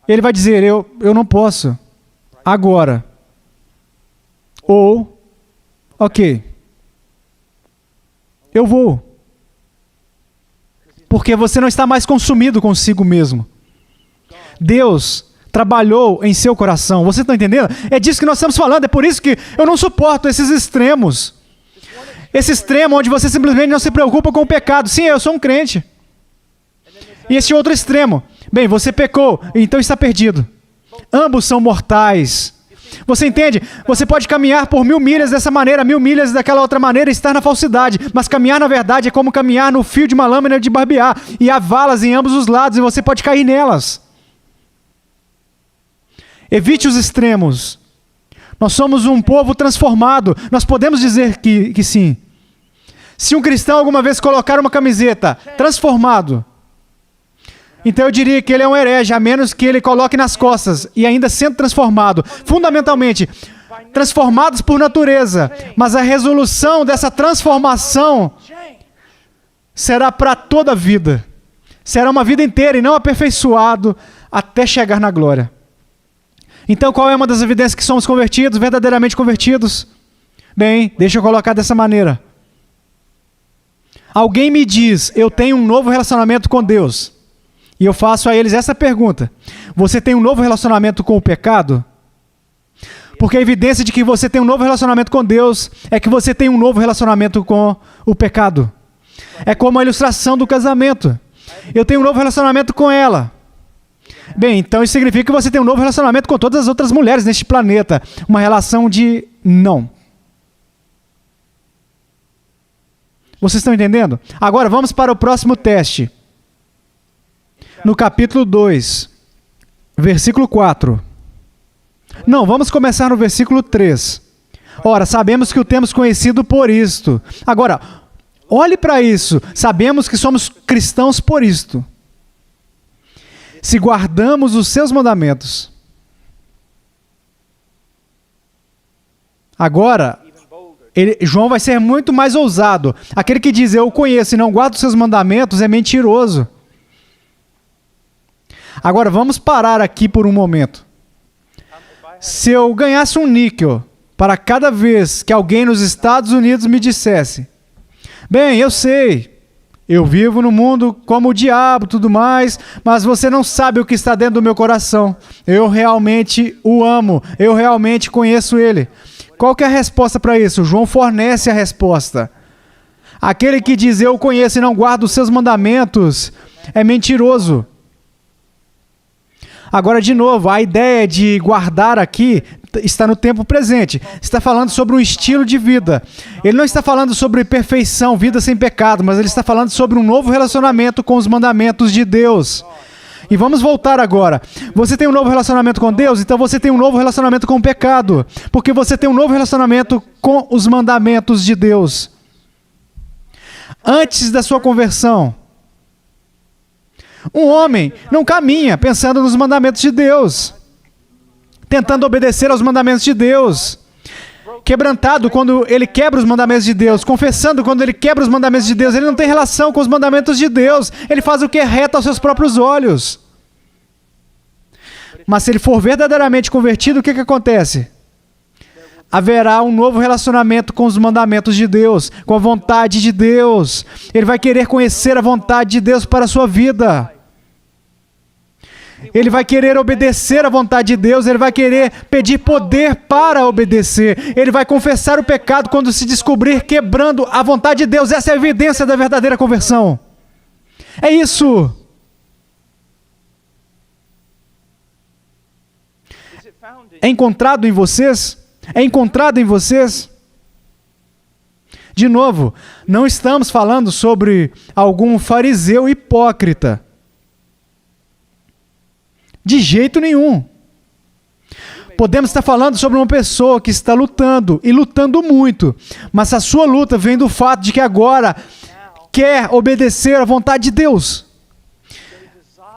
ele vai dizer, eu não posso. Agora. Ou, ok. Eu vou. Porque você não está mais consumido consigo mesmo. Deus trabalhou em seu coração. Você está entendendo? É disso que nós estamos falando. É por isso que eu não suporto esses extremos. Esse extremo onde você simplesmente não se preocupa com o pecado. Sim, eu sou um crente. E esse outro extremo. Bem, você pecou, então está perdido. Ambos são mortais. Você entende? Você pode caminhar por 1000 milhas dessa maneira, 1000 milhas daquela outra maneira e estar na falsidade. Mas caminhar na verdade é como caminhar no fio de uma lâmina de barbear. E há valas em ambos os lados e você pode cair nelas. Evite os extremos. Nós somos um povo transformado. Nós podemos dizer que sim. Se um cristão alguma vez colocar uma camiseta transformado, então eu diria que ele é um herege, a menos que ele coloque nas costas e ainda sendo transformado. Fundamentalmente, transformados por natureza. Mas a resolução dessa transformação será para toda a vida. Será uma vida inteira e não aperfeiçoado até chegar na glória. Então qual é uma das evidências que somos convertidos, verdadeiramente convertidos? Bem, deixa eu colocar dessa maneira. Alguém me diz, eu tenho um novo relacionamento com Deus. E eu faço a eles essa pergunta. Você tem um novo relacionamento com o pecado? Porque a evidência de que você tem um novo relacionamento com Deus é que você tem um novo relacionamento com o pecado. É como a ilustração do casamento. Eu tenho um novo relacionamento com ela. Bem, então isso significa que você tem um novo relacionamento com todas as outras mulheres neste planeta. Uma relação de não. Vocês estão entendendo? Agora vamos para o próximo teste. No capítulo 2, versículo 4. Não, vamos começar no versículo 3. Ora, sabemos que o temos conhecido por isto. Agora, olhe para isso. Sabemos que somos cristãos por isto. Se guardamos os seus mandamentos. Agora, João vai ser muito mais ousado. Aquele que diz, eu o conheço e não guarda os seus mandamentos, é mentiroso. Agora, vamos parar aqui por um momento. Se eu ganhasse um níquel para cada vez que alguém nos Estados Unidos me dissesse, bem, eu sei, eu vivo no mundo como o diabo e tudo mais, mas você não sabe o que está dentro do meu coração. Eu realmente o amo, eu realmente conheço ele. Qual que é a resposta para isso? João fornece a resposta. Aquele que diz, eu o conheço e não guarda os seus mandamentos, é mentiroso. Agora, de novo, a ideia de guardar aqui está no tempo presente. Está falando sobre um estilo de vida. Ele não está falando sobre perfeição, vida sem pecado, mas ele está falando sobre um novo relacionamento com os mandamentos de Deus. E vamos voltar agora. Você tem um novo relacionamento com Deus, então você tem um novo relacionamento com o pecado. Porque você tem um novo relacionamento com os mandamentos de Deus. Antes da sua conversão, um homem não caminha pensando nos mandamentos de Deus, tentando obedecer aos mandamentos de Deus, quebrantado quando ele quebra os mandamentos de Deus, confessando quando ele quebra os mandamentos de Deus. Ele não tem relação com os mandamentos de Deus, ele faz o que é reto aos seus próprios olhos. Mas se ele for verdadeiramente convertido, o que acontece? Haverá um novo relacionamento com os mandamentos de Deus, com a vontade de Deus. Ele vai querer conhecer a vontade de Deus para a sua vida. Ele vai querer obedecer à vontade de Deus, ele vai querer pedir poder para obedecer. Ele vai confessar o pecado quando se descobrir quebrando a vontade de Deus. Essa é a evidência da verdadeira conversão. É isso. É encontrado em vocês? É encontrado em vocês? De novo, não estamos falando sobre algum fariseu hipócrita. De jeito nenhum. Podemos estar falando sobre uma pessoa que está lutando, e lutando muito, mas a sua luta vem do fato de que agora quer obedecer à vontade de Deus.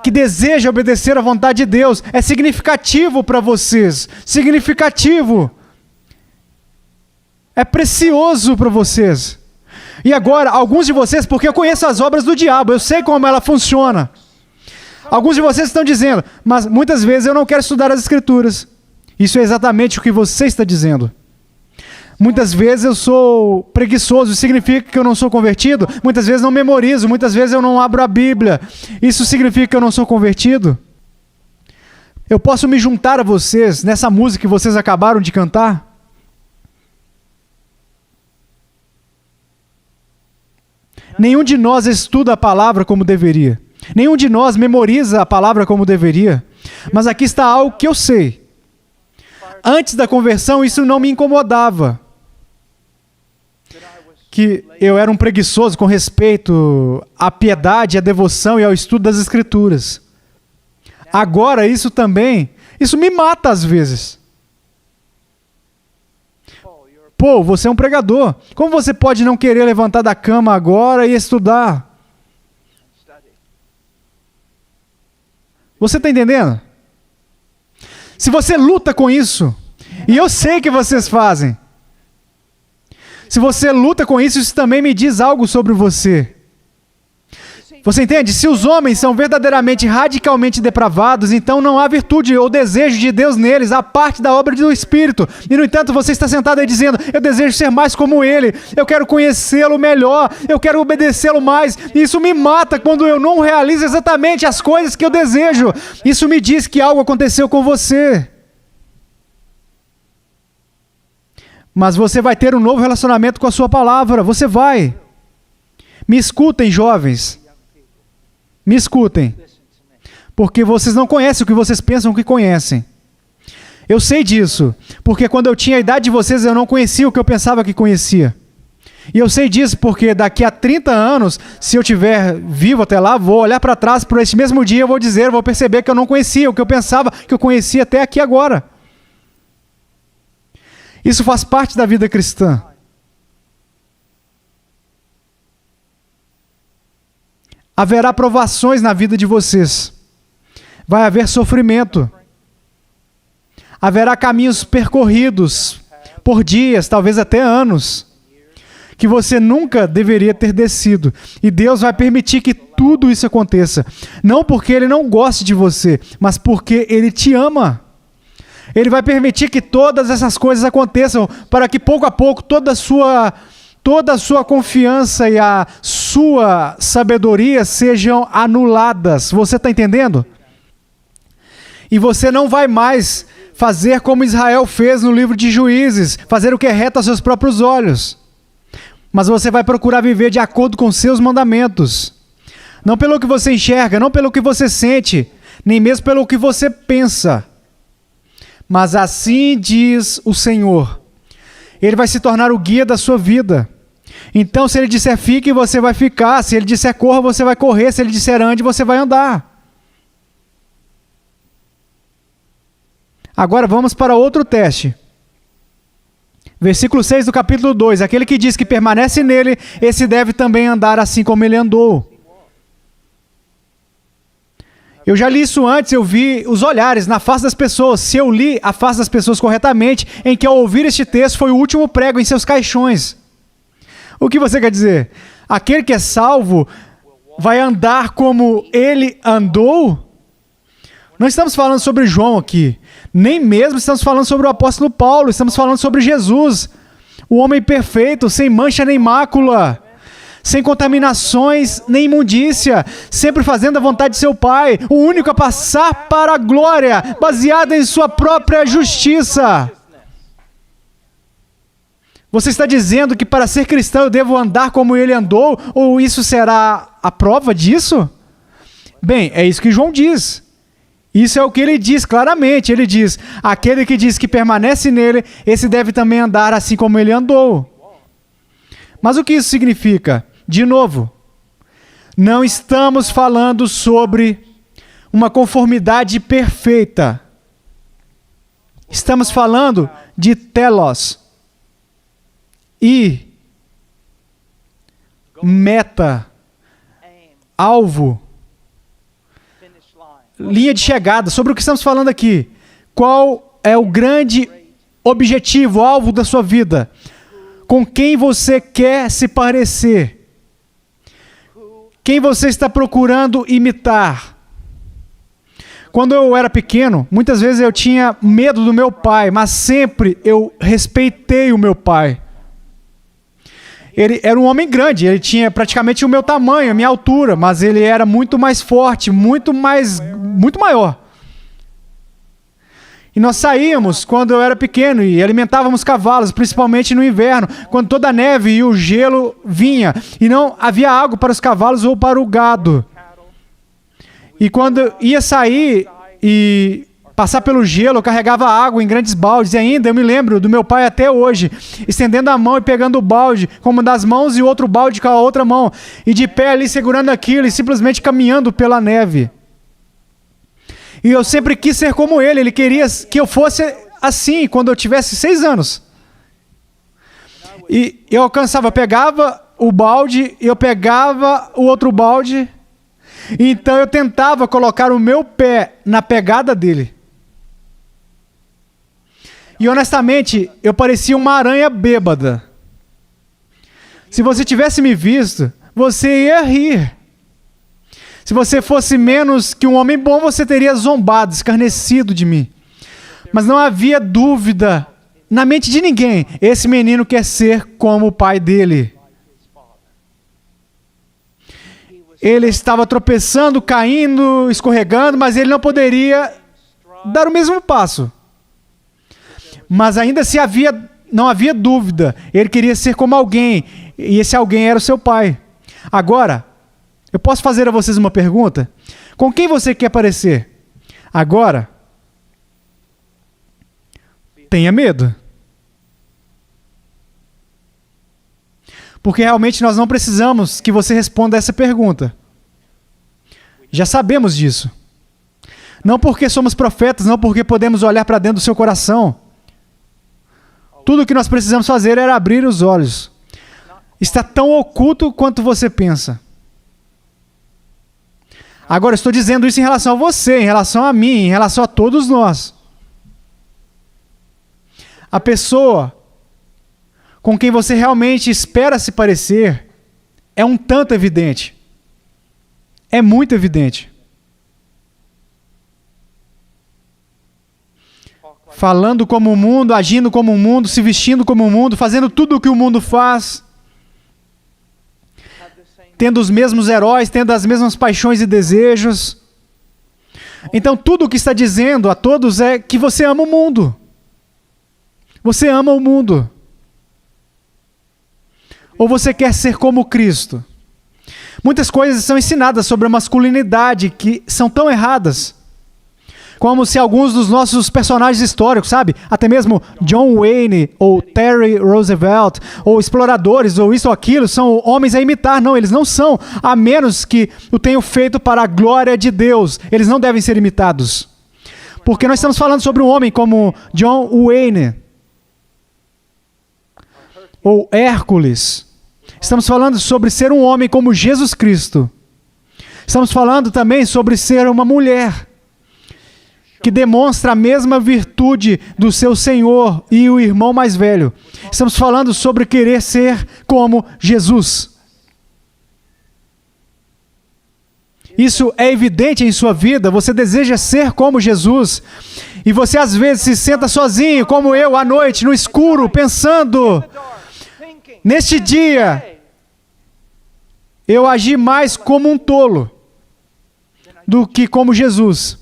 Que deseja obedecer à vontade de Deus. É significativo para vocês. Significativo. É precioso para vocês. E agora, alguns de vocês, porque eu conheço as obras do diabo, eu sei como ela funciona. Alguns de vocês estão dizendo, mas muitas vezes eu não quero estudar as Escrituras. Isso é exatamente o que você está dizendo. Muitas vezes eu sou preguiçoso, significa que eu não sou convertido? Muitas vezes não memorizo, muitas vezes eu não abro a Bíblia. Isso significa que eu não sou convertido? Eu posso me juntar a vocês nessa música que vocês acabaram de cantar? Nenhum de nós estuda a palavra como deveria. Nenhum de nós memoriza a palavra como deveria. Mas aqui está algo que eu sei. Antes da conversão, isso não me incomodava. Que eu era um preguiçoso com respeito à piedade, à devoção e ao estudo das Escrituras. Agora, isso me mata às vezes. Pô, você é um pregador. Como você pode não querer levantar da cama agora e estudar? Você está entendendo? Se você luta com isso, e eu sei que vocês fazem, se você luta com isso, isso também me diz algo sobre você. Você entende? Se os homens são verdadeiramente, radicalmente depravados, então não há virtude ou desejo de Deus neles, a parte da obra do Espírito. E no entanto, você está sentado aí dizendo, eu desejo ser mais como Ele, eu quero conhecê-lo melhor, eu quero obedecê-lo mais. E isso me mata quando eu não realizo exatamente as coisas que eu desejo. Isso me diz que algo aconteceu com você. Mas você vai ter um novo relacionamento com a sua palavra, você vai. Me escutem, jovens. Me escutem, porque vocês não conhecem o que vocês pensam que conhecem. Eu sei disso, porque quando eu tinha a idade de vocês, eu não conhecia o que eu pensava que conhecia. E eu sei disso porque daqui a 30 anos, se eu estiver vivo até lá, vou olhar para trás, por esse mesmo dia, eu vou perceber que eu não conhecia o que eu pensava que eu conhecia até aqui agora. Isso faz parte da vida cristã. Haverá provações na vida de vocês. Vai haver sofrimento. Haverá caminhos percorridos por dias, talvez até anos, que você nunca deveria ter descido. E Deus vai permitir que tudo isso aconteça. Não porque Ele não goste de você, mas porque Ele te ama. Ele vai permitir que todas essas coisas aconteçam para que pouco a pouco toda a sua confiança e a sua sabedoria sejam anuladas. Você está entendendo? E você não vai mais fazer como Israel fez no livro de Juízes, fazer o que é reto aos seus próprios olhos. Mas você vai procurar viver de acordo com seus mandamentos. Não pelo que você enxerga, não pelo que você sente, nem mesmo pelo que você pensa. Mas assim diz o Senhor. Ele vai se tornar o guia da sua vida. Então, se Ele disser fique, você vai ficar. Se Ele disser corra, você vai correr. Se Ele disser ande, você vai andar. Agora vamos para outro teste. Versículo 6 do capítulo 2. Aquele que diz que permanece nele, esse deve também andar assim como ele andou. Eu já li isso antes, eu vi os olhares na face das pessoas. Se eu li a face das pessoas corretamente, em que ao ouvir este texto foi o último prego em seus caixões. O que você quer dizer? Aquele que é salvo vai andar como ele andou? Não estamos falando sobre João aqui. Nem mesmo estamos falando sobre o apóstolo Paulo. Estamos falando sobre Jesus. O homem perfeito, sem mancha nem mácula. Sem contaminações nem imundícia, sempre fazendo a vontade de seu Pai, o único a passar para a glória, baseado em sua própria justiça. Você está dizendo que para ser cristão eu devo andar como ele andou, ou isso será a prova disso? Bem, é isso que João diz. Isso é o que ele diz claramente. Ele diz, aquele que diz que permanece nele, esse deve também andar assim como ele andou. Mas o que isso significa? De novo, não estamos falando sobre uma conformidade perfeita. Estamos falando de telos e meta, alvo, linha de chegada. Sobre o que estamos falando aqui? Qual é o grande objetivo, alvo da sua vida? Com quem você quer se parecer? Quem você está procurando imitar? Quando eu era pequeno, muitas vezes eu tinha medo do meu pai, mas sempre eu respeitei o meu pai. Ele era um homem grande, ele tinha praticamente o meu tamanho, a minha altura, mas ele era muito mais forte, muito maior. E nós saíamos quando eu era pequeno e alimentávamos cavalos, principalmente no inverno, quando toda a neve e o gelo vinha e não havia água para os cavalos ou para o gado. E quando ia sair e passar pelo gelo, eu carregava água em grandes baldes. E ainda eu me lembro do meu pai até hoje, estendendo a mão e pegando o balde com uma das mãos e o outro balde com a outra mão. E de pé ali segurando aquilo e simplesmente caminhando pela neve. E eu sempre quis ser como ele. Ele queria que eu fosse assim quando eu tivesse 6 anos. E eu alcançava, eu pegava o balde, eu pegava o outro balde. Então eu tentava colocar o meu pé na pegada dele. E honestamente, eu parecia uma aranha bêbada. Se você tivesse me visto, você ia rir. Se você fosse menos que um homem bom, você teria zombado, escarnecido de mim. Mas não havia dúvida na mente de ninguém. Esse menino quer ser como o pai dele. Ele estava tropeçando, caindo, escorregando, mas ele não poderia dar o mesmo passo. Mas ainda se não havia dúvida. Ele queria ser como alguém, e esse alguém era o seu pai. Agora, eu posso fazer a vocês uma pergunta? Com quem você quer parecer? Agora, tenha medo. Porque realmente nós não precisamos que você responda essa pergunta. Já sabemos disso. Não porque somos profetas, não porque podemos olhar para dentro do seu coração. Tudo o que nós precisamos fazer era abrir os olhos. Está tão oculto quanto você pensa. Agora, eu estou dizendo isso em relação a você, em relação a mim, em relação a todos nós. A pessoa com quem você realmente espera se parecer é um tanto evidente. É muito evidente. Falando como o mundo, agindo como o mundo, se vestindo como o mundo, fazendo tudo o que o mundo faz. Tendo os mesmos heróis, tendo as mesmas paixões e desejos. Então tudo o que está dizendo a todos é que você ama o mundo. Você ama o mundo. Ou você quer ser como Cristo? Muitas coisas são ensinadas sobre a masculinidade que são tão erradas. Como se alguns dos nossos personagens históricos, sabe? Até mesmo John Wayne, ou Teddy Roosevelt, ou exploradores, ou isso ou aquilo, são homens a imitar. Não, eles não são, a menos que o tenham feito para a glória de Deus. Eles não devem ser imitados. Porque nós estamos falando sobre um homem como John Wayne, ou Hércules. Estamos falando sobre ser um homem como Jesus Cristo. Estamos falando também sobre ser uma mulher que demonstra a mesma virtude do seu Senhor e o irmão mais velho. Estamos falando sobre querer ser como Jesus. Isso é evidente em sua vida. Você deseja ser como Jesus. E você às vezes se senta sozinho, como eu, à noite, no escuro, pensando: neste dia, eu agi mais como um tolo do que como Jesus.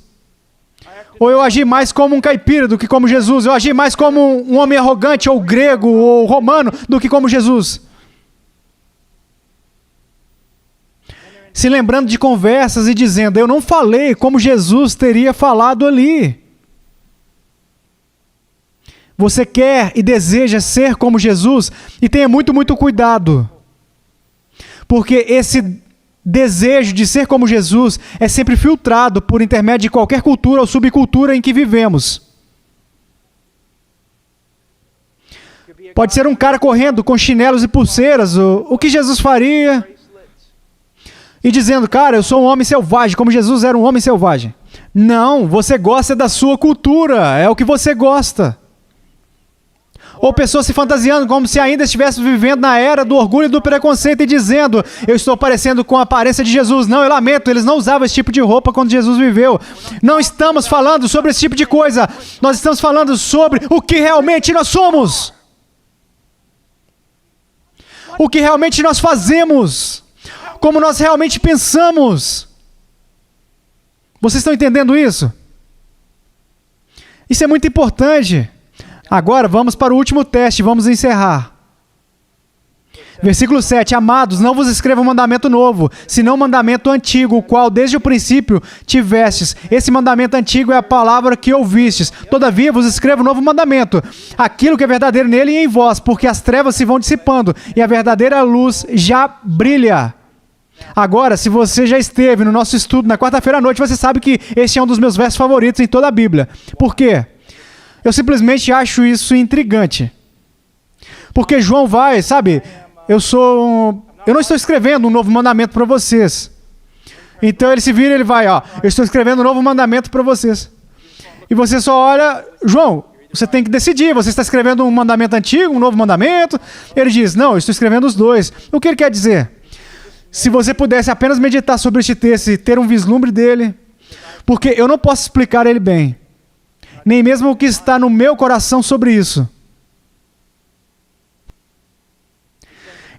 Ou eu agi mais como um caipira do que como Jesus. Eu agi mais como um homem arrogante, ou grego, ou romano, do que como Jesus. Se lembrando de conversas e dizendo: eu não falei como Jesus teria falado ali. Você quer e deseja ser como Jesus? E tenha muito, muito cuidado. Porque esse desejo de ser como Jesus é sempre filtrado por intermédio de qualquer cultura ou subcultura em que vivemos. Pode ser um cara correndo com chinelos e pulseiras, o que Jesus faria, e dizendo, cara, eu sou um homem selvagem, como Jesus era um homem selvagem. Não, você gosta da sua cultura, é o que você gosta. Ou pessoas se fantasiando como se ainda estivesse vivendo na era do orgulho e do preconceito e dizendo, eu estou parecendo com a aparência de Jesus. Não, eu lamento, eles não usavam esse tipo de roupa quando Jesus viveu. Não estamos falando sobre esse tipo de coisa. Nós estamos falando sobre o que realmente nós somos. O que realmente nós fazemos. Como nós realmente pensamos. Vocês estão entendendo isso? Isso é muito importante. Agora vamos para o último teste, vamos encerrar. Versículo 7. Amados, não vos escrevo um mandamento novo, senão um mandamento antigo, o qual desde o princípio tivestes. Esse mandamento antigo é a palavra que ouvistes. Todavia vos escrevo um novo mandamento, aquilo que é verdadeiro nele e em vós, porque as trevas se vão dissipando e a verdadeira luz já brilha. Agora, se você já esteve no nosso estudo na quarta-feira à noite, você sabe que esse é um dos meus versos favoritos em toda a Bíblia. Por quê? Eu simplesmente acho isso intrigante. Porque João vai, sabe, eu não estou escrevendo um novo mandamento para vocês. Então ele se vira e ele vai, ó, eu estou escrevendo um novo mandamento para vocês. E você só olha, João, você tem que decidir, você está escrevendo um mandamento antigo, um novo mandamento? Ele diz, não, eu estou escrevendo os dois. O que ele quer dizer? Se você pudesse apenas meditar sobre este texto e ter um vislumbre dele, porque eu não posso explicar ele bem. Nem mesmo o que está no meu coração sobre isso.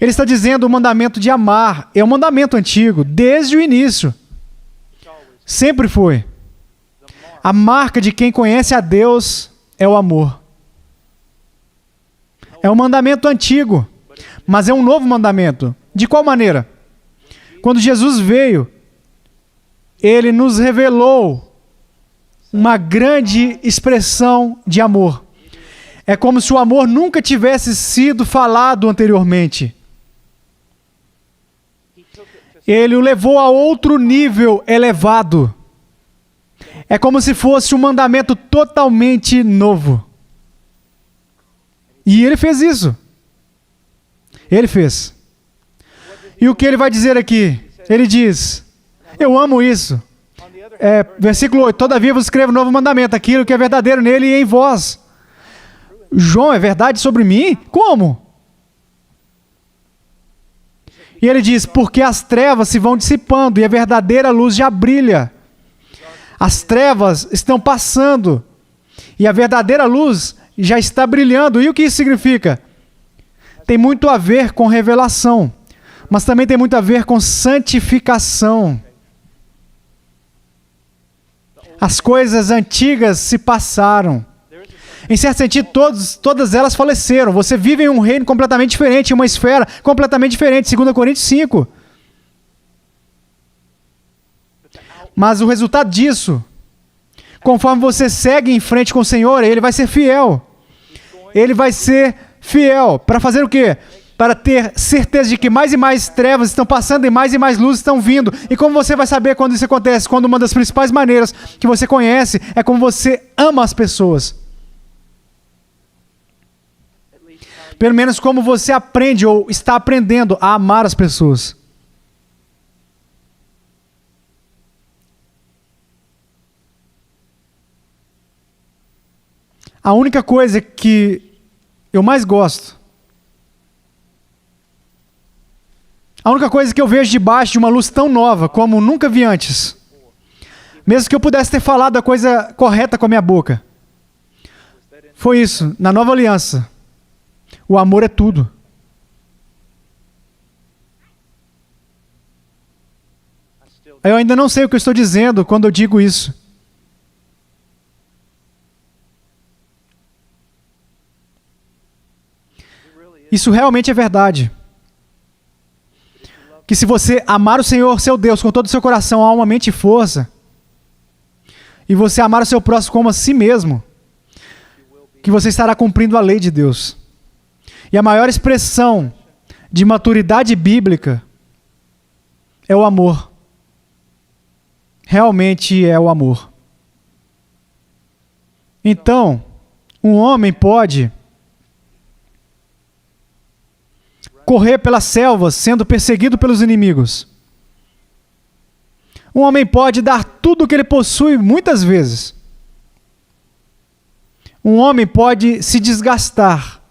Ele está dizendo o mandamento de amar. É um mandamento antigo, desde o início. Sempre foi. A marca de quem conhece a Deus é o amor. É um mandamento antigo, mas é um novo mandamento. De qual maneira? Quando Jesus veio, ele nos revelou uma grande expressão de amor. É como se o amor nunca tivesse sido falado anteriormente. Ele o levou a outro nível elevado. É como se fosse um mandamento totalmente novo. E ele fez isso. Ele fez. E o que ele vai dizer aqui? Ele diz, eu amo isso. Versículo 8, todavia vos escrevo um novo mandamento, aquilo que é verdadeiro nele e em vós. João, é verdade sobre mim? Como? E ele diz, porque as trevas se vão dissipando e a verdadeira luz já brilha. As trevas estão passando e a verdadeira luz já está brilhando. E o que isso significa? Tem muito a ver com revelação, mas também tem muito a ver com santificação. As coisas antigas se passaram. Em certo sentido, todas elas faleceram. Você vive em um reino completamente diferente, em uma esfera completamente diferente, 2 Coríntios 5. Mas o resultado disso, conforme você segue em frente com o Senhor, Ele vai ser fiel. Ele vai ser fiel. Para fazer o quê? Para ter certeza de que mais e mais trevas estão passando e mais luzes estão vindo. E como você vai saber quando isso acontece? Quando uma das principais maneiras que você conhece é como você ama as pessoas. Pelo menos como você aprende ou está aprendendo a amar as pessoas. A única coisa que eu mais gosto, a única coisa que eu vejo debaixo de uma luz tão nova como nunca vi antes, mesmo que eu pudesse ter falado a coisa correta com a minha boca, foi isso, na nova aliança. O amor é tudo. Eu ainda não sei o que eu estou dizendo quando eu digo isso. Isso realmente é verdade. Que se você amar o Senhor, seu Deus, com todo o seu coração, alma, mente e força, e você amar o seu próximo como a si mesmo, que você estará cumprindo a lei de Deus. E a maior expressão de maturidade bíblica é o amor. Realmente é o amor. Então, um homem pode correr pelas selvas, sendo perseguido pelos inimigos. Um homem pode dar tudo o que ele possui muitas vezes. Um homem pode se desgastar.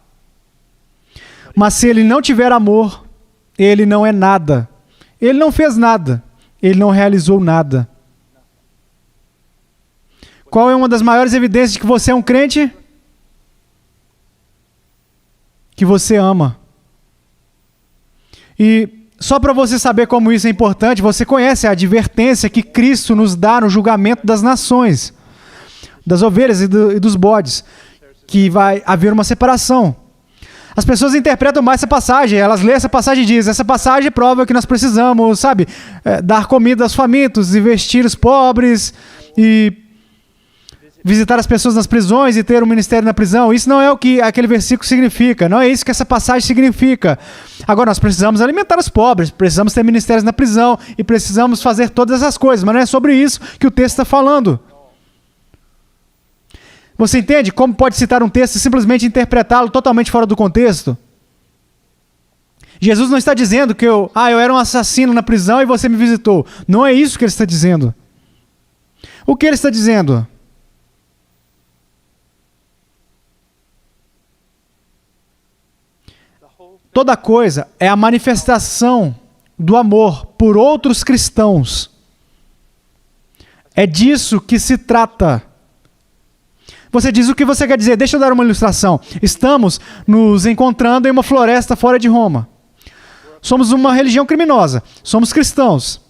Mas se ele não tiver amor, ele não é nada. Ele não fez nada. Ele não realizou nada. Qual é uma das maiores evidências de que você é um crente? Que você ama. E só para você saber como isso é importante, você conhece a advertência que Cristo nos dá no julgamento das nações, das ovelhas e dos bodes, que vai haver uma separação. As pessoas interpretam mais essa passagem, elas lêem essa passagem e dizem, essa passagem prova que nós precisamos, sabe, dar comida aos famintos, e vestir os pobres, e visitar as pessoas nas prisões e ter um ministério na prisão. Isso não é o que aquele versículo significa, não é isso que essa passagem significa. Agora, nós precisamos alimentar os pobres, precisamos ter ministérios na prisão e precisamos fazer todas essas coisas, mas não é sobre isso que o texto está falando. Você entende como pode citar um texto e simplesmente interpretá-lo totalmente fora do contexto? Jesus não está dizendo que eu era um assassino na prisão e você me visitou. Não é isso que ele está dizendo. O que ele está dizendo? Toda coisa é a manifestação do amor por outros cristãos. É disso que se trata. Você diz o que você quer dizer. Deixa eu dar uma ilustração. Estamos nos encontrando em uma floresta fora de Roma. Somos uma religião criminosa. Somos cristãos.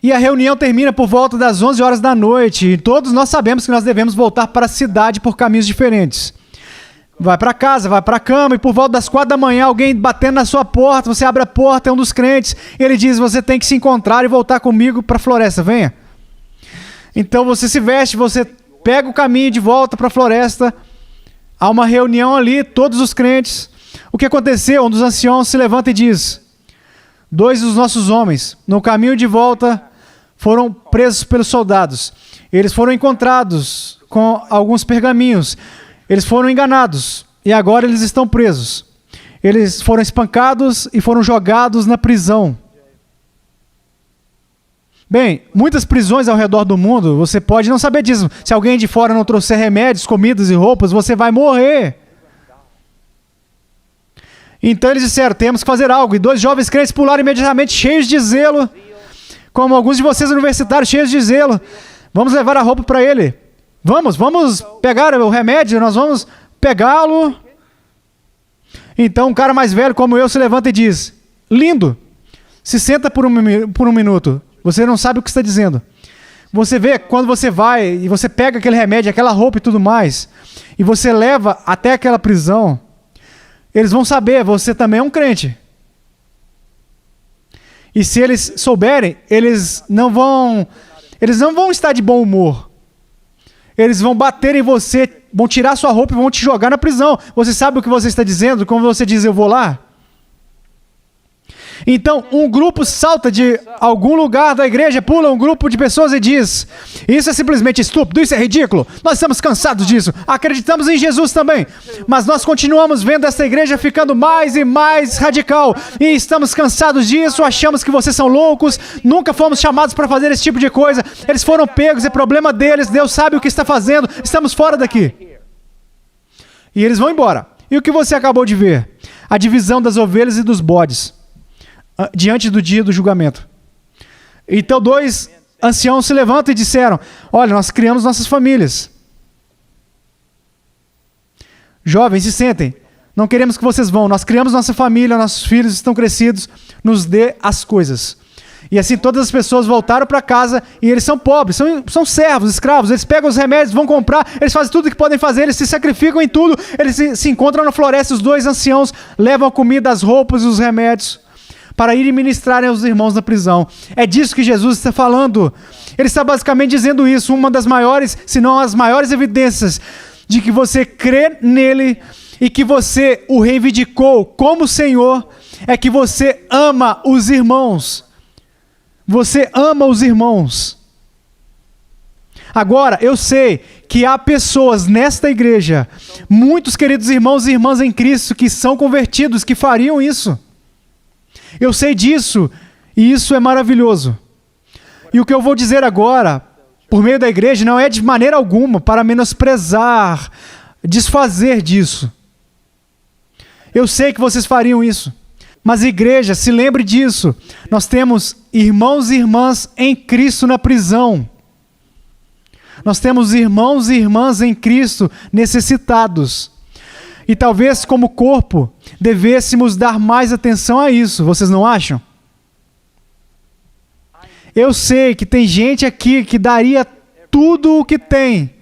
E a reunião termina por volta das 11 horas da noite. E todos nós sabemos que nós devemos voltar para a cidade por caminhos diferentes. Vai para casa, vai para a cama, e por volta das 4 da manhã, alguém batendo na sua porta, você abre a porta, é um dos crentes, ele diz, você tem que se encontrar e voltar comigo para a floresta, venha. Então você se veste, você pega o caminho de volta para a floresta, há uma reunião ali, todos os crentes. O que aconteceu? Um dos anciãos se levanta e diz, 2 dos nossos homens, no caminho de volta, foram presos pelos soldados. Eles foram encontrados com alguns pergaminhos. Eles foram enganados e agora eles estão presos. Eles foram espancados e foram jogados na prisão. Bem, muitas prisões ao redor do mundo, você pode não saber disso. Se alguém de fora não trouxer remédios, comidas e roupas, você vai morrer. Então eles disseram, temos que fazer algo. E 2 jovens crentes pularam imediatamente, cheios de zelo, como alguns de vocês universitários, cheios de zelo. Vamos levar a roupa para ele. Vamos pegar o remédio, nós vamos pegá-lo. Então um cara mais velho como eu se levanta e diz, lindo, se senta por um minuto, você não sabe o que está dizendo. Você vê, quando você vai e você pega aquele remédio, aquela roupa e tudo mais, e você leva até aquela prisão, eles vão saber, você também é um crente. E se eles souberem, eles não vão estar de bom humor. Eles vão bater em você, vão tirar sua roupa e vão te jogar na prisão. Você sabe o que você está dizendo? Como você diz, eu vou lá? Então, um grupo salta de algum lugar da igreja, pula um grupo de pessoas e diz, isso é simplesmente estúpido, isso é ridículo, nós estamos cansados disso, acreditamos em Jesus também, mas nós continuamos vendo essa igreja ficando mais e mais radical, e estamos cansados disso, achamos que vocês são loucos, nunca fomos chamados para fazer esse tipo de coisa, eles foram pegos, é problema deles, Deus sabe o que está fazendo, estamos fora daqui. E eles vão embora. E o que você acabou de ver? A divisão das ovelhas e dos bodes diante do dia do julgamento. Então 2 anciãos se levantam e disseram, olha, nós criamos nossas famílias. Jovens, se sentem, não queremos que vocês vão, nós criamos nossa família, nossos filhos estão crescidos, nos dê as coisas. E assim todas as pessoas voltaram para casa e eles são pobres, são servos, escravos, eles pegam os remédios, vão comprar, eles fazem tudo o que podem fazer, eles se sacrificam em tudo, eles se encontram na floresta, os 2 anciãos levam a comida, as roupas e os remédios para irem ministrarem aos irmãos na prisão. É disso que Jesus está falando. Ele está basicamente dizendo isso, uma das maiores, se não as maiores evidências de que você crê nele e que você o reivindicou como Senhor, é que você ama os irmãos. Você ama os irmãos. Agora, eu sei que há pessoas nesta igreja, muitos queridos irmãos e irmãs em Cristo, que são convertidos, que fariam isso. Eu sei disso, e isso é maravilhoso. E o que eu vou dizer agora, por meio da igreja, não é de maneira alguma para menosprezar, desfazer disso. Eu sei que vocês fariam isso. Mas igreja, se lembre disso. Nós temos irmãos e irmãs em Cristo na prisão. Nós temos irmãos e irmãs em Cristo necessitados. E talvez como corpo devêssemos dar mais atenção a isso. Vocês não acham? Eu sei que tem gente aqui que daria tudo o que tem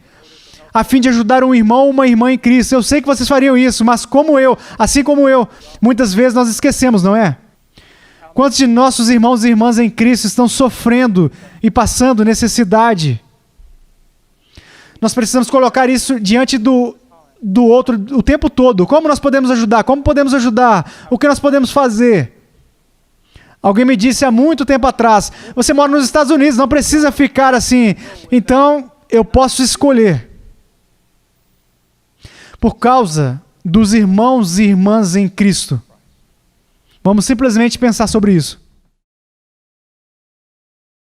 a fim de ajudar um irmão ou uma irmã em Cristo. Eu sei que vocês fariam isso, mas assim como eu, muitas vezes nós esquecemos, não é? Quantos de nossos irmãos e irmãs em Cristo estão sofrendo e passando necessidade? Nós precisamos colocar isso diante do outro o tempo todo. Como nós podemos ajudar? Como podemos ajudar? O que nós podemos fazer? Alguém me disse há muito tempo atrás, você mora nos Estados Unidos, não precisa ficar assim. Então, eu posso escolher. Por causa dos irmãos e irmãs em Cristo. Vamos simplesmente pensar sobre isso.